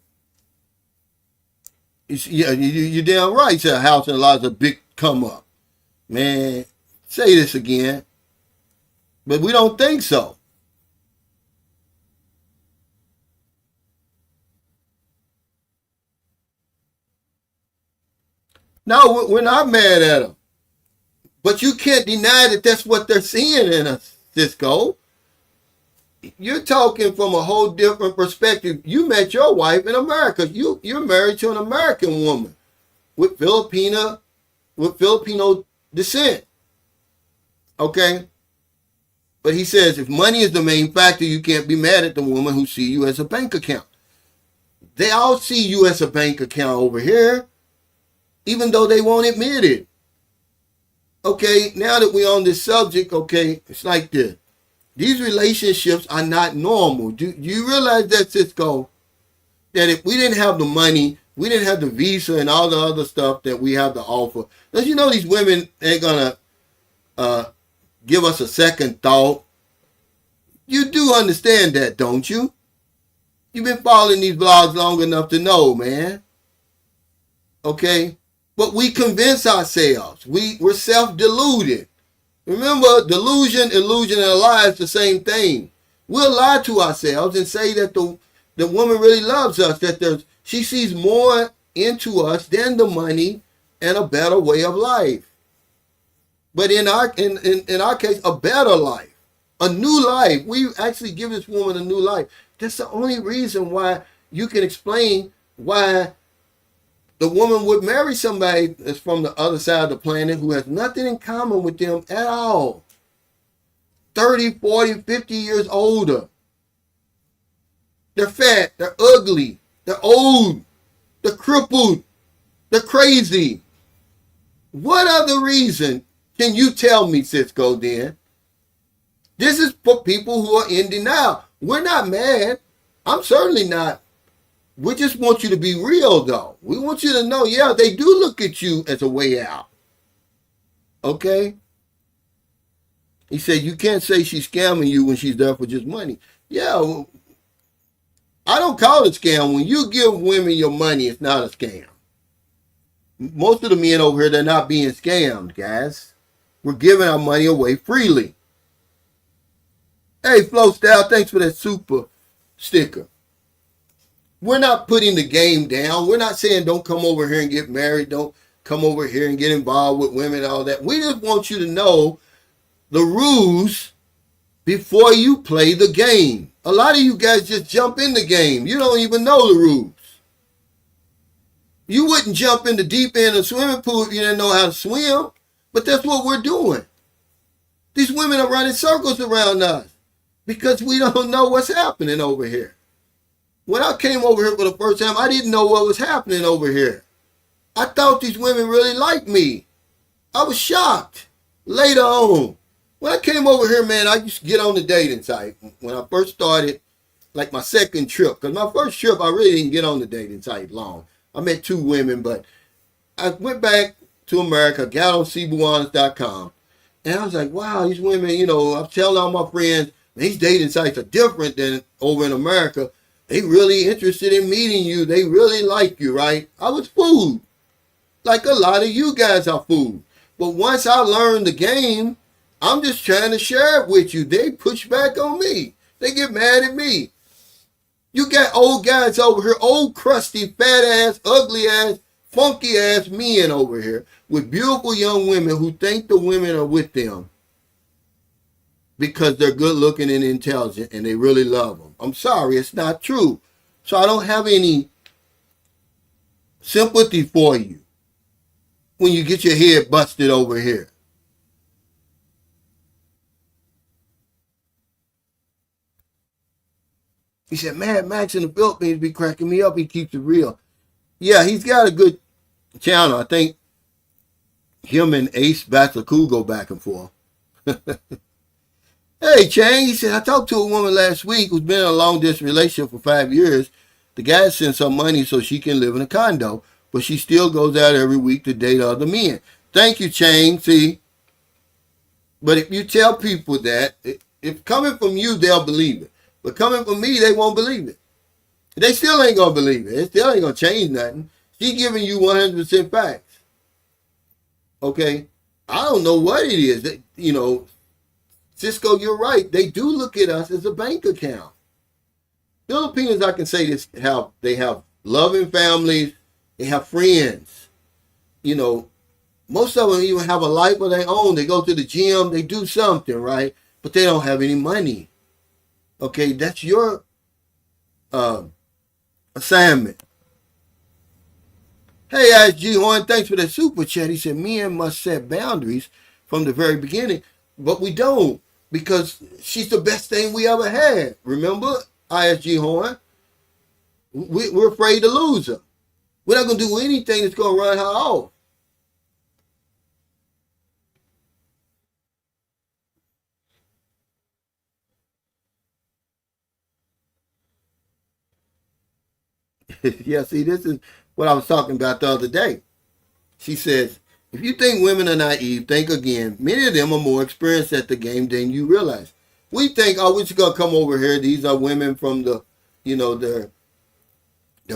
You're damn right. It's a house and a lot of a big come up. Man, say this again. But we don't think so. No, we're not mad at them. But you can't deny that that's what they're seeing in us, Cisco. You're talking from a whole different perspective. You met your wife in America. You're married to an American woman with Filipino descent. Okay? But he says if money is the main factor, you can't be mad at the woman who see you as a bank account. They all see you as a bank account over here, even though they won't admit it. Okay, now that we're on this subject, okay, it's like this. These relationships are not normal. Do you realize that, Cisco? That if we didn't have the money, we didn't have the visa and all the other stuff that we have to offer. Don't you know these women ain't going to give us a second thought? You do understand that, don't you? You've been following these blogs long enough to know, man. Okay? But we convince ourselves. We're self-deluded. Remember, delusion, illusion, and a lie is the same thing. We'll lie to ourselves and say that the woman really loves us, that she sees more into us than the money and a better way of life. But in our case, a better life, a new life. We actually give this woman a new life. That's the only reason why you can explain why the woman would marry somebody that's from the other side of the planet who has nothing in common with them at all. 30, 40, 50 years older. They're fat, they're ugly, they're old, they're crippled, they're crazy. What other reason can you tell me, Cisco, then? This is for people who are in denial. We're not mad. I'm certainly not. We just want you to be real, though. We want you to know, yeah, they do look at you as a way out. Okay? He said, you can't say she's scamming you when she's there for just money. Yeah, well, I don't call it a scam. When you give women your money, it's not a scam. Most of the men over here, they're not being scammed, guys. We're giving our money away freely. Hey, Flo Style, thanks for that super sticker. We're not putting the game down. We're not saying don't come over here and get married. Don't come over here and get involved with women and all that. We just want you to know the rules before you play the game. A lot of you guys just jump in the game. You don't even know the rules. You wouldn't jump in the deep end of a swimming pool if you didn't know how to swim. But that's what we're doing. These women are running circles around us because we don't know what's happening over here. When I came over here for the first time, I didn't know what was happening over here. I thought these women really liked me. I was shocked later on. When I came over here, man, I used to get on the dating site. When I first started, like my second trip. Because my first trip, I really didn't get on the dating site long. I met 2 women, but I went back to America, got on Cebuanas.com. And I was like, wow, these women, I'm telling all my friends, these dating sites are different than over in America. They really interested in meeting you. They really like you, right? I was fooled. Like a lot of you guys are fooled. But once I learned the game, I'm just trying to share it with you. They push back on me. They get mad at me. You got old guys over here, old crusty, fat ass, ugly ass, funky ass men over here with beautiful young women who think the women are with them because they're good looking and intelligent and they really love them. I'm sorry, it's not true. So I don't have any sympathy for you when you get your head busted over here. He said, Mad Max in the Philippines be cracking me up. He keeps it real. Yeah, he's got a good channel. I think him and Ace Batsaku go back and forth. Hey, Chang, he said, I talked to a woman last week who's been in a long-distance relationship for 5 years. The guy sends her money so she can live in a condo, but she still goes out every week to date other men. Thank you, Chang. See? But if you tell people that, if coming from you, they'll believe it. But coming from me, they won't believe it. They still ain't going to believe it. It still ain't going to change nothing. She giving you 100% facts. Okay? I don't know what it is. That, you know, Cisco, you're right. They do look at us as a bank account. Filipinos, I can say this, they have loving families. They have friends. You know, most of them even have a life of their own. They go to the gym. They do something, right? But they don't have any money. Okay, that's your assignment. Hey, ISG Horn, thanks for the super chat. He said, men must set boundaries from the very beginning, but we don't because she's the best thing we ever had. Remember, ISG Horn? We're afraid to lose her. We're not going to do anything that's going to run her off. Yeah, see, this is what I was talking about the other day. She says, if you think women are naive, think again. Many of them are more experienced at the game than you realize. We think, oh, we're just going to come over here. These are women from the, you know, they're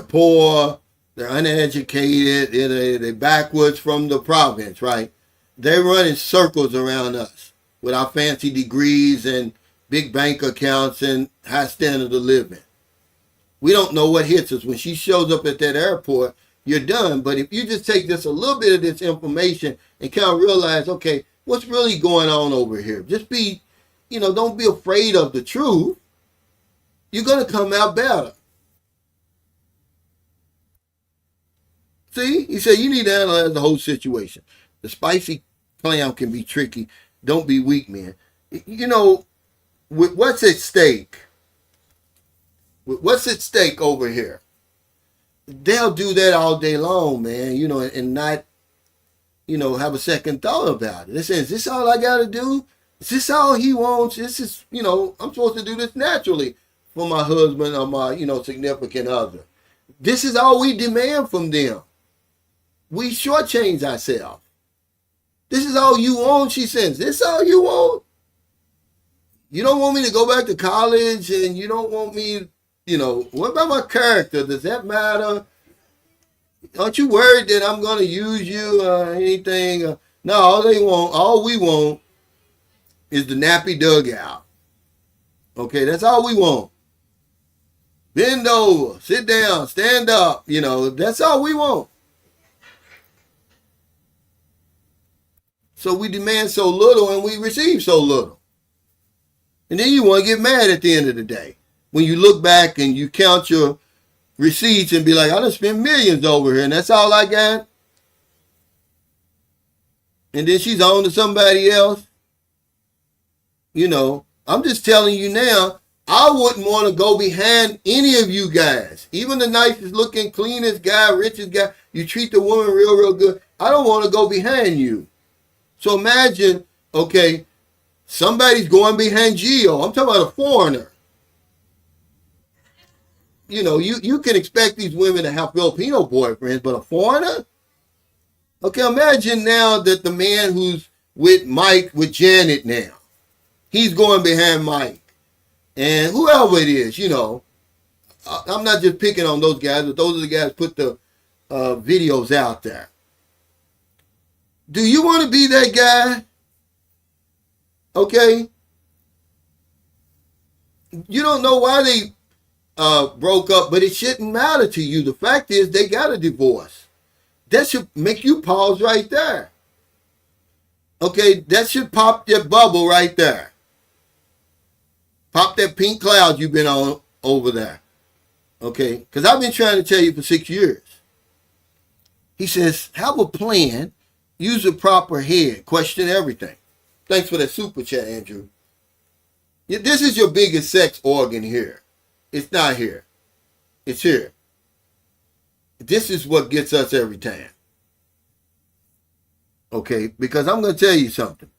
poor, they're uneducated, they're backwards from the province, right? They run in circles around us with our fancy degrees and big bank accounts and high standard of living. We don't know what hits us. When she shows up at that airport, you're done. But if you just take just a little bit of this information and kind of realize, okay, what's really going on over here? Just be, you know, don't be afraid of the truth. You're going to come out better. See? He said you need to analyze the whole situation. The spicy clown can be tricky. Don't be weak, man. You know, what's at stake? What's at stake over here? They'll do that all day long, man, you know, and not, you know, have a second thought about it. They say, is this all I got to do? Is this all he wants? This is, you know, I'm supposed to do this naturally for my husband or my, you know, significant other. This is all we demand from them. We shortchange ourselves. This is all you want, she says. This all you want? You don't want me to go back to college and you don't want me, you know, what about my character? Does that matter? Aren't you worried that I'm going to use you or anything? No, all we want is the nappy dugout. Okay, that's all we want. Bend over, sit down, stand up. You know, that's all we want. So we demand so little and we receive so little. And then you want to get mad at the end of the day. When you look back and you count your receipts and be like, I done spent millions over here and that's all I got. And then she's on to somebody else. You know, I'm just telling you now, I wouldn't want to go behind any of you guys. Even the nicest looking, cleanest guy, richest guy, you treat the woman real, real good. I don't want to go behind you. So imagine, okay, somebody's going behind Gio. I'm talking about a foreigner. You know, you can expect these women to have Filipino boyfriends, but a foreigner? Okay, imagine now that the man who's with Mike, with Janet now, he's going behind Mike. And whoever it is, you know, I'm not just picking on those guys, but those are the guys who put the videos out there. Do you want to be that guy? Okay. You don't know why they broke up, but it shouldn't matter to you. The fact is they got a divorce. That should make you pause right there. Okay, that should pop your bubble right there. Pop that pink cloud you've been on over there. Okay, because I've been trying to tell you for 6 years. He says, have a plan, use a proper head, question everything. Thanks for that super chat, Andrew. This is your biggest sex organ here. It's not here. It's here. This is what gets us every time. Okay, because I'm going to tell you something.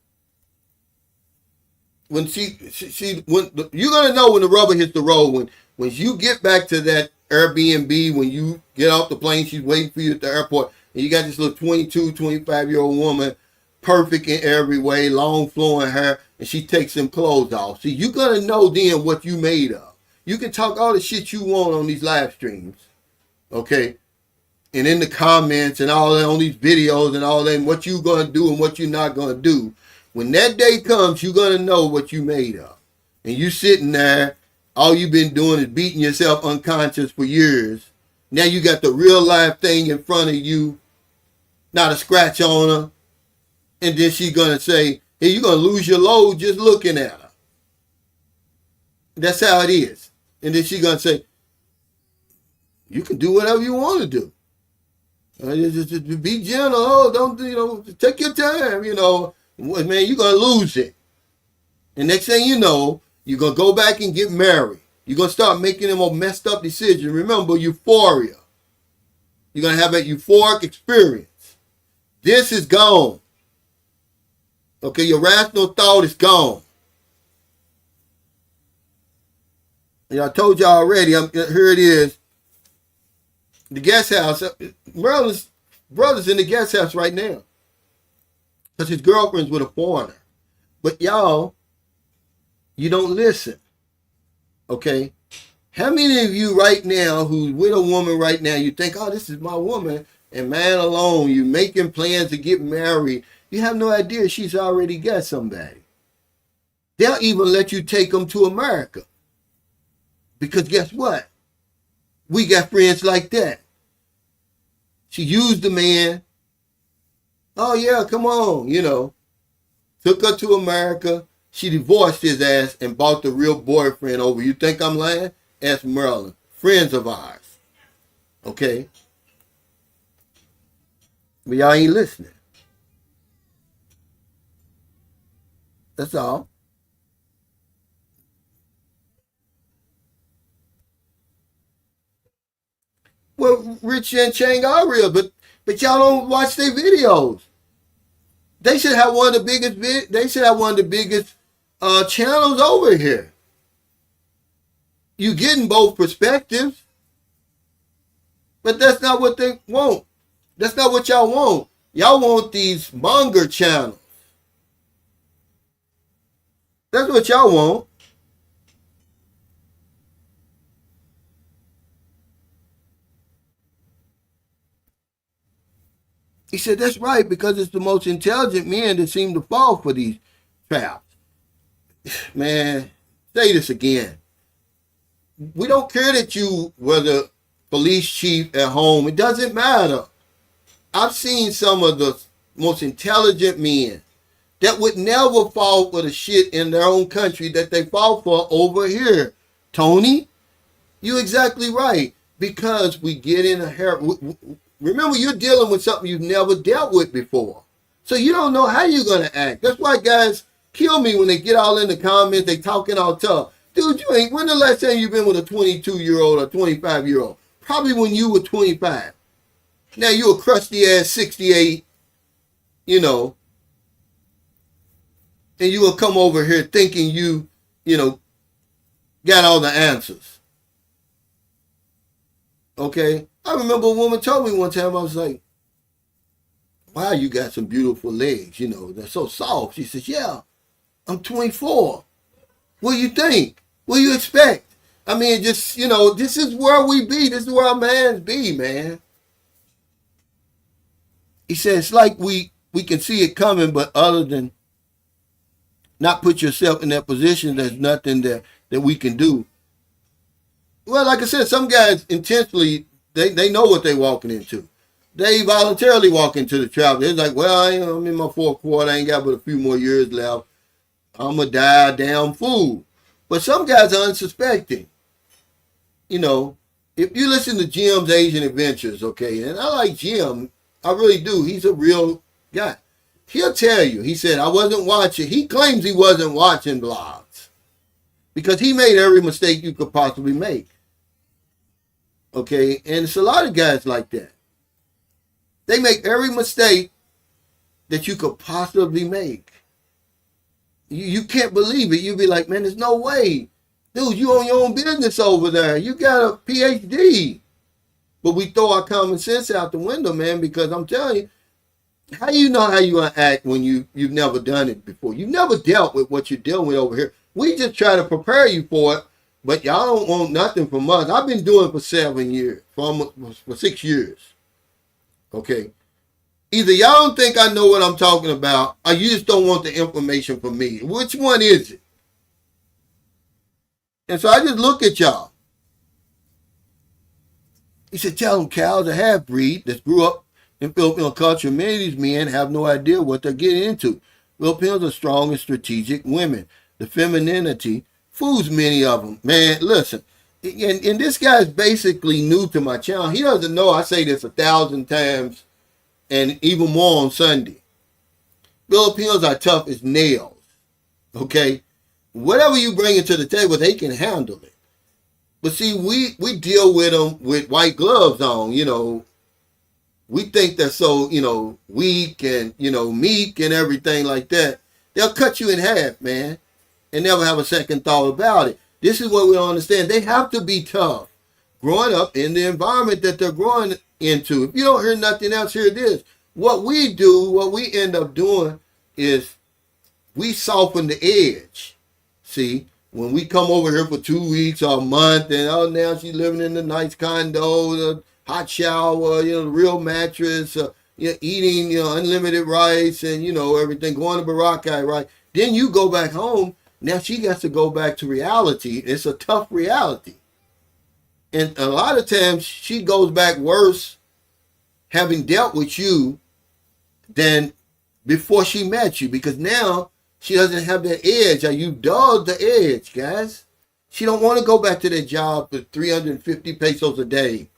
When when you're going to know when the rubber hits the road, when you get back to that Airbnb, when you get off the plane, she's waiting for you at the airport, and you got this little 22, 25-year-old woman, perfect in every way, long flowing hair, and she takes them clothes off. See, you're going to know then what you made of. You can talk all the shit you want on these live streams, okay? And in the comments and all that on these videos and all that, and what you're going to do and what you're not going to do. When that day comes, you're going to know what you made of. And you sitting there, all you've been doing is beating yourself unconscious for years. Now you got the real life thing in front of you, not a scratch on her. And then she's going to say, hey, you're going to lose your load just looking at her. That's how it is. And then she's going to say, you can do whatever you want to do. Just be gentle. Oh, don't, take your time, Man, you're going to lose it. And next thing you know, you're going to go back and get married. You're going to start making them a messed up decision. Remember, euphoria. You're going to have that euphoric experience. This is gone. Okay, your rational thought is gone. And I told you already, here it is. The guest house. Merlin's brother's in the guest house right now. Because his girlfriend's with a foreigner. But y'all, you don't listen. Okay? How many of you right now who's with a woman right now, you think, oh, this is my woman, and man alone, you're making plans to get married. You have no idea she's already got somebody. They'll even let you take them to America. Because guess what? We got friends like that. She used the man. Oh, yeah, come on, Took her to America. She divorced his ass and bought the real boyfriend over. You think I'm lying? Ask Merlin. Friends of ours. Okay? But y'all ain't listening. That's all. Well, Rich and Chang are real, but y'all don't watch their videos. They should have one of the biggest channels over here. You getting both perspectives, but that's not what they want. That's not what y'all want. Y'all want these monger channels. That's what y'all want. He said, that's right, because it's the most intelligent men that seem to fall for these traps. Man, say this again. We don't care that you were the police chief at home. It doesn't matter. I've seen some of the most intelligent men that would never fall for the shit in their own country that they fall for over here. Tony, you're exactly right. Because we get in a hair. Remember, you're dealing with something you've never dealt with before. So you don't know how you're going to act. That's why guys kill me when they get all in the comments. They talking all tough. Dude, when the last time you've been with a 22-year-old or 25-year-old? Probably when you were 25. Now you're a crusty ass 68, and you will come over here thinking you got all the answers. Okay? I remember a woman told me one time, I was like, wow, you got some beautiful legs, they're so soft. She says, yeah, I'm 24. What do you think? What do you expect? I mean, just, this is where we be. This is where our mans be, man. He said, it's like we can see it coming, but other than not put yourself in that position, there's nothing that we can do. Well, like I said, some guys intentionally, they know what they're walking into. They voluntarily walk into the trap. It's like, well, I'm in my fourth quarter. I ain't got but a few more years left. I'm going to die a damn fool. But some guys are unsuspecting. If you listen to Jim's Asian Adventures, okay, and I like Jim, I really do. He's a real guy. He'll tell you, he said, I wasn't watching. He claims he wasn't watching blogs because he made every mistake you could possibly make. Okay, and it's a lot of guys like that. They make every mistake that you could possibly make. You can't believe it. You'll be like, man, there's no way. Dude, you own your own business over there. You got a PhD. But we throw our common sense out the window, man, because I'm telling you, how you know how you want to act when you've never done it before? You've never dealt with what you're dealing with over here. We just try to prepare you for it, but y'all don't want nothing from us. I've been doing it for 7 years, for 6 years. Okay? Either y'all don't think I know what I'm talking about, or you just don't want the information from me. Which one is it? And so I just look at y'all. He said, tell them cows are half-breed that grew up in Filipino culture. Many of these men have no idea what they're getting into. Filipinos are strong and strategic women. The femininity fools many of them. Man, listen. And this guy's basically new to my channel. He doesn't know I say this 1,000 times and even more on Sunday. Filipinos are tough as nails. Okay? Whatever you bring it to the table, they can handle it. But see, we deal with them with white gloves on, We think they're so, weak and, meek and everything like that. They'll cut you in half, man, and never have a second thought about it. This is what we don't understand. They have to be tough growing up in the environment that they're growing into. If you don't hear nothing else, hear this. What we end up doing is we soften the edge. See? When we come over here for 2 weeks or a month, and now she's living in the nice condo, the hot shower, the real mattress, eating, unlimited rice, and everything, going to Boracay, right? Then you go back home. Now she gets to go back to reality. It's a tough reality, and a lot of times she goes back worse, having dealt with you, than before she met you, because now she doesn't have that edge. You dulled the edge, guys. She don't want to go back to that job for 350 pesos a day.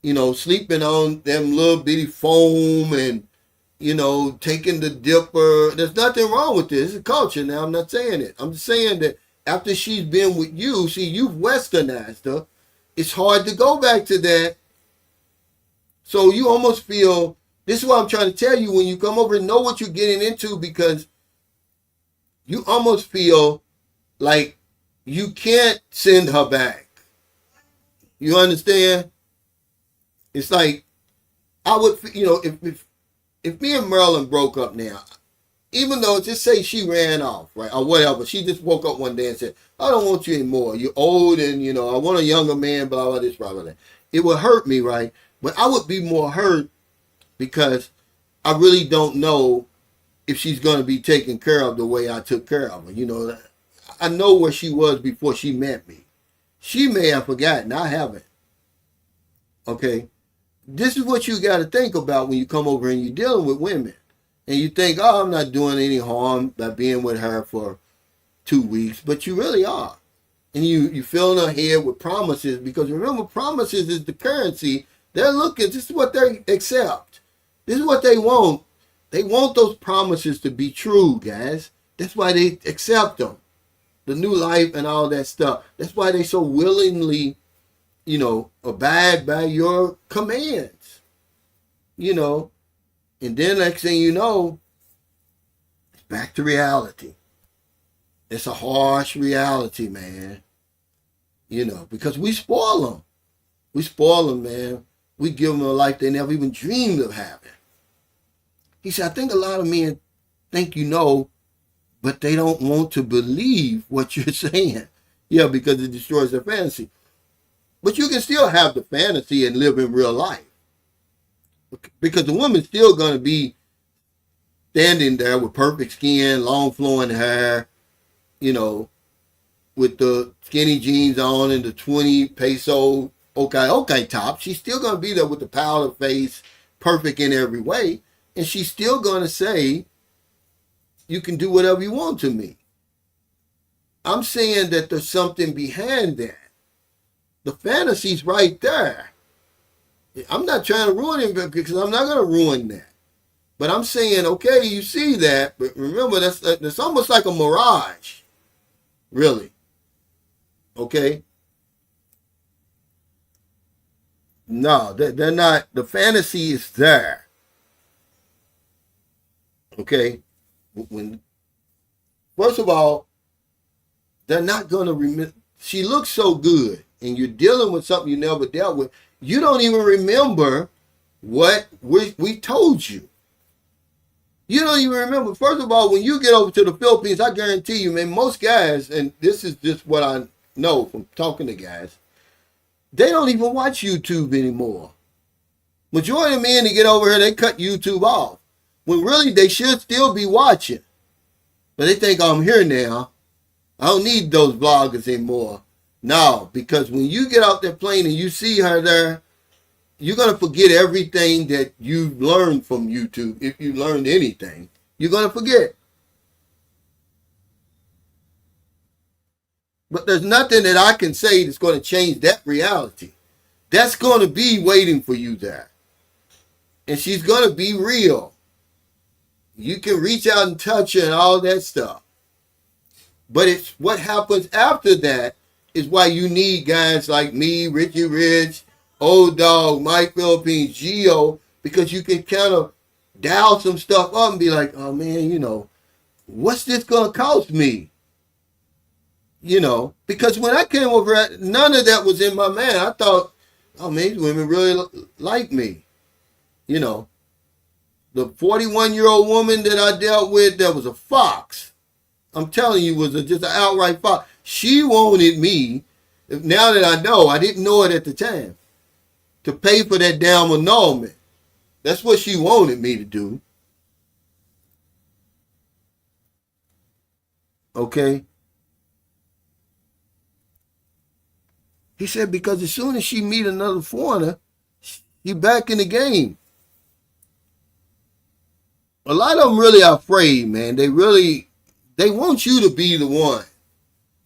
Sleeping on them little bitty foam and, taking the dipper. There's nothing wrong with this. It's a culture now. I'm not saying it. I'm just saying that after she's been with you, see, you've westernized her. It's hard to go back to that. So you almost feel, this is what I'm trying to tell you, when you come over and know what you're getting into, because you almost feel like you can't send her back. You understand? It's like, I would, if me and Merlin broke up now, even though, just say she ran off, right, or whatever, she just woke up one day and said, I don't want you anymore. You're old and, I want a younger man, blah, blah, this, blah, blah, that. It would hurt me, right? But I would be more hurt because I really don't know if she's going to be taken care of the way I took care of her. I know where she was before she met me. She may have forgotten. I haven't. Okay? This is what you got to think about when you come over and you're dealing with women. And you think, oh, I'm not doing any harm by being with her for 2 weeks. But you really are. And you filling her head with promises. Because remember, promises is the currency. They're looking. This is what they accept. This is what they want. They want those promises to be true, guys. That's why they accept them. The new life and all that stuff. That's why they so willingly, abide by your commands. And then next thing you know, it's back to reality. It's a harsh reality, man. Because we spoil them. We spoil them, man. We give them a life they never even dreamed of having. He said, I think a lot of men think but they don't want to believe what you're saying. Yeah, because it destroys their fantasy. But you can still have the fantasy and live in real life. Because the woman's still going to be standing there with perfect skin, long flowing hair, you know, with the skinny jeans on and the 20 peso okay top. She's still going to be there with the powder face, perfect in every way. And she's still going to say, you can do whatever you want to me. I'm saying that there's something behind that. The fantasy's right there. I'm not trying to ruin it because I'm not going to ruin that. But I'm saying, okay, you see that, but remember, that's almost like a mirage, really. Okay? No, they're not. The fantasy is there. Okay? First of all, they're not going to remember. She looks so good, and you're dealing with something you never dealt with. You don't even remember what we told you. You don't even remember. First of all, when you get over to the Philippines, I guarantee you, man, most guys, and this is just what I know from talking to guys, they don't even watch YouTube anymore. Majority of men that get over here, they cut YouTube off. When really they should still be watching. But they think, oh, I'm here now. I don't need those vloggers anymore. No, because when you get out that plane and you see her there, you're going to forget everything that you've learned from YouTube. If you learned anything, you're going to forget. But there's nothing that I can say that's going to change that reality. That's going to be waiting for you there. And she's going to be real. You can reach out and touch her and all that stuff. But it's what happens after that is why you need guys like me, Richie Rich, Old Dog, Mike Philippines, Geo, because you can kind of dial some stuff up and be like, oh man, you know, what's this going to cost me? You know, because when I came over, none of that was in my mind. I thought, oh man, these women really like me. You know, the 41-year-old woman that I dealt with, that was a fox. I'm telling you, was just an outright fox. She wanted me, now that I know, I didn't know it at the time, to pay for that damn annulment. That's what she wanted me to do. Okay? He said, because as soon as she meet another foreigner, she back in the game. A lot of them really are afraid, man. They want you to be the one.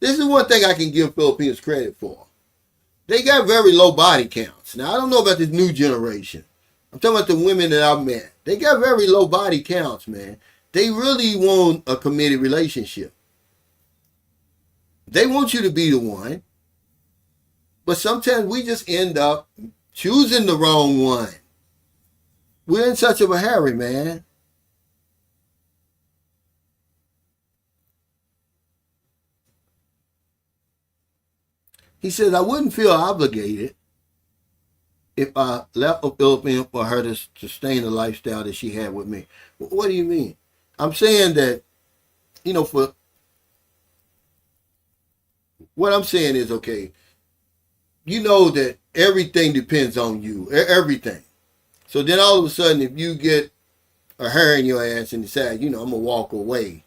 This is one thing I can give Filipinos credit for. They got very low body counts. Now, I don't know about this new generation. I'm talking about the women that I've met. They got very low body counts, man. They really want a committed relationship. They want you to be the one. But sometimes we just end up choosing the wrong one. We're in such of a hurry, man. He says, I wouldn't feel obligated if I left the Philippines for her to sustain the lifestyle that she had with me. What do you mean? I'm saying that, you know, for what I'm saying is, okay, you know that everything depends on you, everything. So then all of a sudden, if you get a hair in your ass and decide, you know, I'm going to walk away,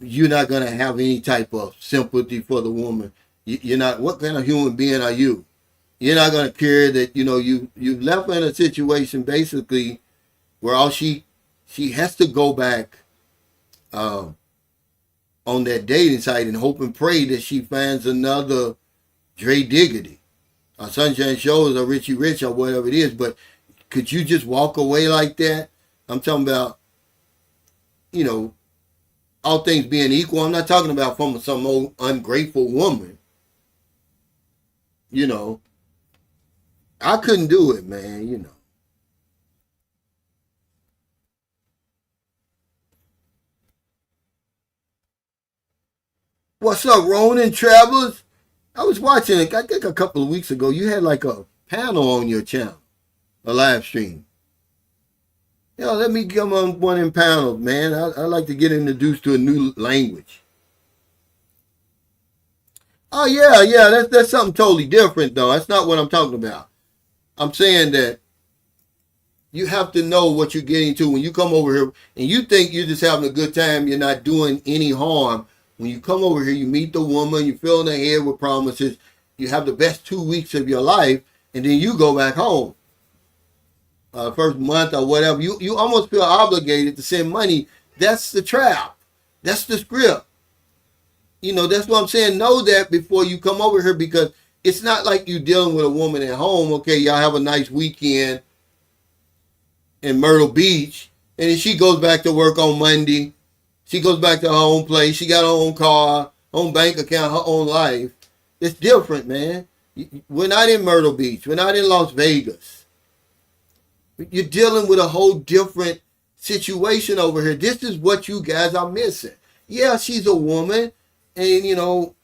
you're not going to have any type of sympathy for the woman. You're not, what kind of human being are you? You're not going to care that, you know, you left her in a situation basically where all she has to go back on that dating site and hope and pray that she finds another Dre Diggity or Sunshine Shows or Richie Rich or whatever it is. But could you just walk away like that? I'm talking about, you know, all things being equal. I'm not talking about from some old ungrateful woman. You know, I couldn't do it, man, you know. What's up, Ronin Travelers? I was watching it, I think a couple of weeks ago. You had like a panel on your channel, a live stream. You know, let me come on one of them panels, man. I like to get introduced to a new language. Oh yeah. That's something totally different though. That's not what I'm talking about. I'm saying that you have to know what you're getting to when you come over here and you think you're just having a good time. You're not doing any harm. When you come over here, you meet the woman, you fill in the head with promises. You have the best 2 weeks of your life, and then you go back home. First month or whatever, you almost feel obligated to send money. That's the trap. That's the script. That's what I'm saying. Know that before you come over here, because it's not like you dealing with a woman at home. Okay, y'all have a nice weekend in Myrtle Beach, and then she goes back to work on Monday. She goes back to her own place. She got her own car, own bank account, her own life. It's different, man. We're not in Myrtle Beach. We're not in Las Vegas. You're dealing with a whole different situation over here. This is what you guys are missing. Yeah, she's a woman, and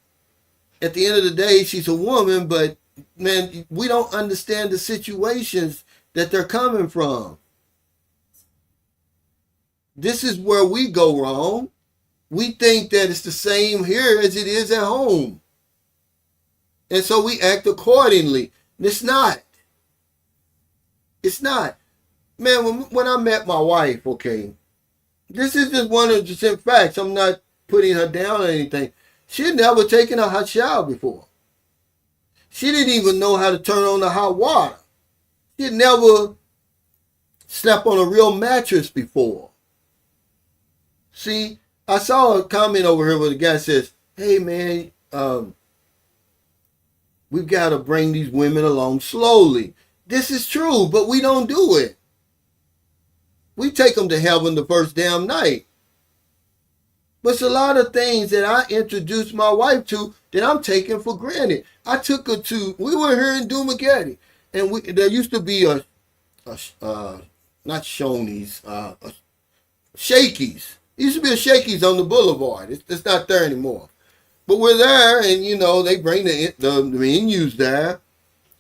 at the end of the day, she's a woman, but man, we don't understand the situations that they're coming from. This is where we go wrong. We think that it's the same here as it is at home. And so we act accordingly. It's not. It's not. Man, when I met my wife, okay, this is just 100% facts. I'm not putting her down or anything. She had never taken a hot shower before. She didn't even know how to turn on the hot water. She had never slept on a real mattress before. See, I saw a comment over here where the guy says, hey man, we've got to bring these women along slowly. This is true, but we don't do it. We take them to heaven the first damn night. But it's a lot of things that I introduced my wife to that I'm taking for granted. I took her to, we were here in Debunking, and there used to be not Shoney's, Shakey's. There used to be a Shakey's on the boulevard. It's not there anymore. But we're there, and they bring the menus there,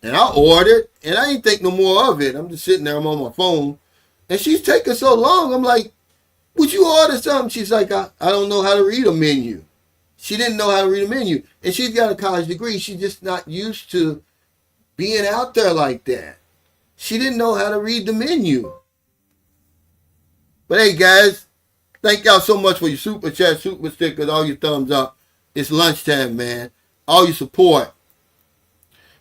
and I ordered, and I didn't think no more of it. I'm just sitting there, I'm on my phone, and she's taking so long. I'm like, would you order something? She's like, I don't know how to read a menu. She didn't know how to read a menu, and she's got a college degree. She's just not used to being out there like that. She didn't know how to read the menu. But hey, guys, thank y'all so much for your super chat, super stickers, all your thumbs up. It's lunchtime, man. All your support.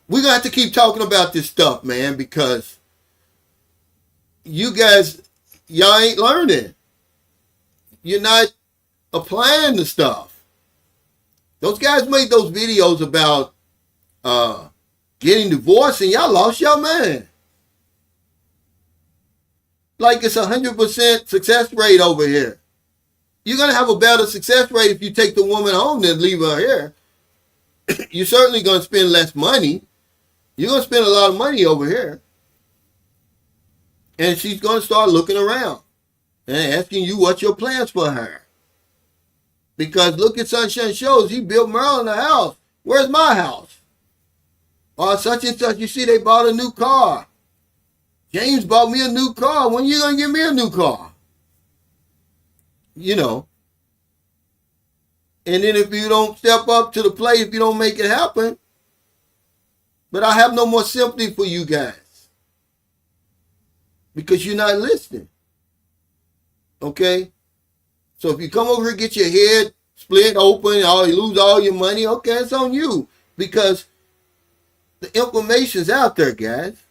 We're going to have to keep talking about this stuff, man, because you guys, y'all ain't learning. You're not applying the stuff. Those guys made those videos about getting divorced, and y'all lost your mind. Like it's 100% success rate over here. You're going to have a better success rate if you take the woman home than leave her here. You're certainly going to spend less money. You're going to spend a lot of money over here. And she's going to start looking around and asking you what's your plans for her. Because look at Sunshine Shows. He built Maryland a house. Where's my house? Or such and such. You see, they bought a new car. James bought me a new car. When you going to give me a new car? And then if you don't step up to the plate, if you don't make it happen, but I have no more sympathy for you guys. Because you're not listening. Okay? So if you come over here and get your head split open, or you lose all your money, okay, it's on you. Because the information's out there, guys.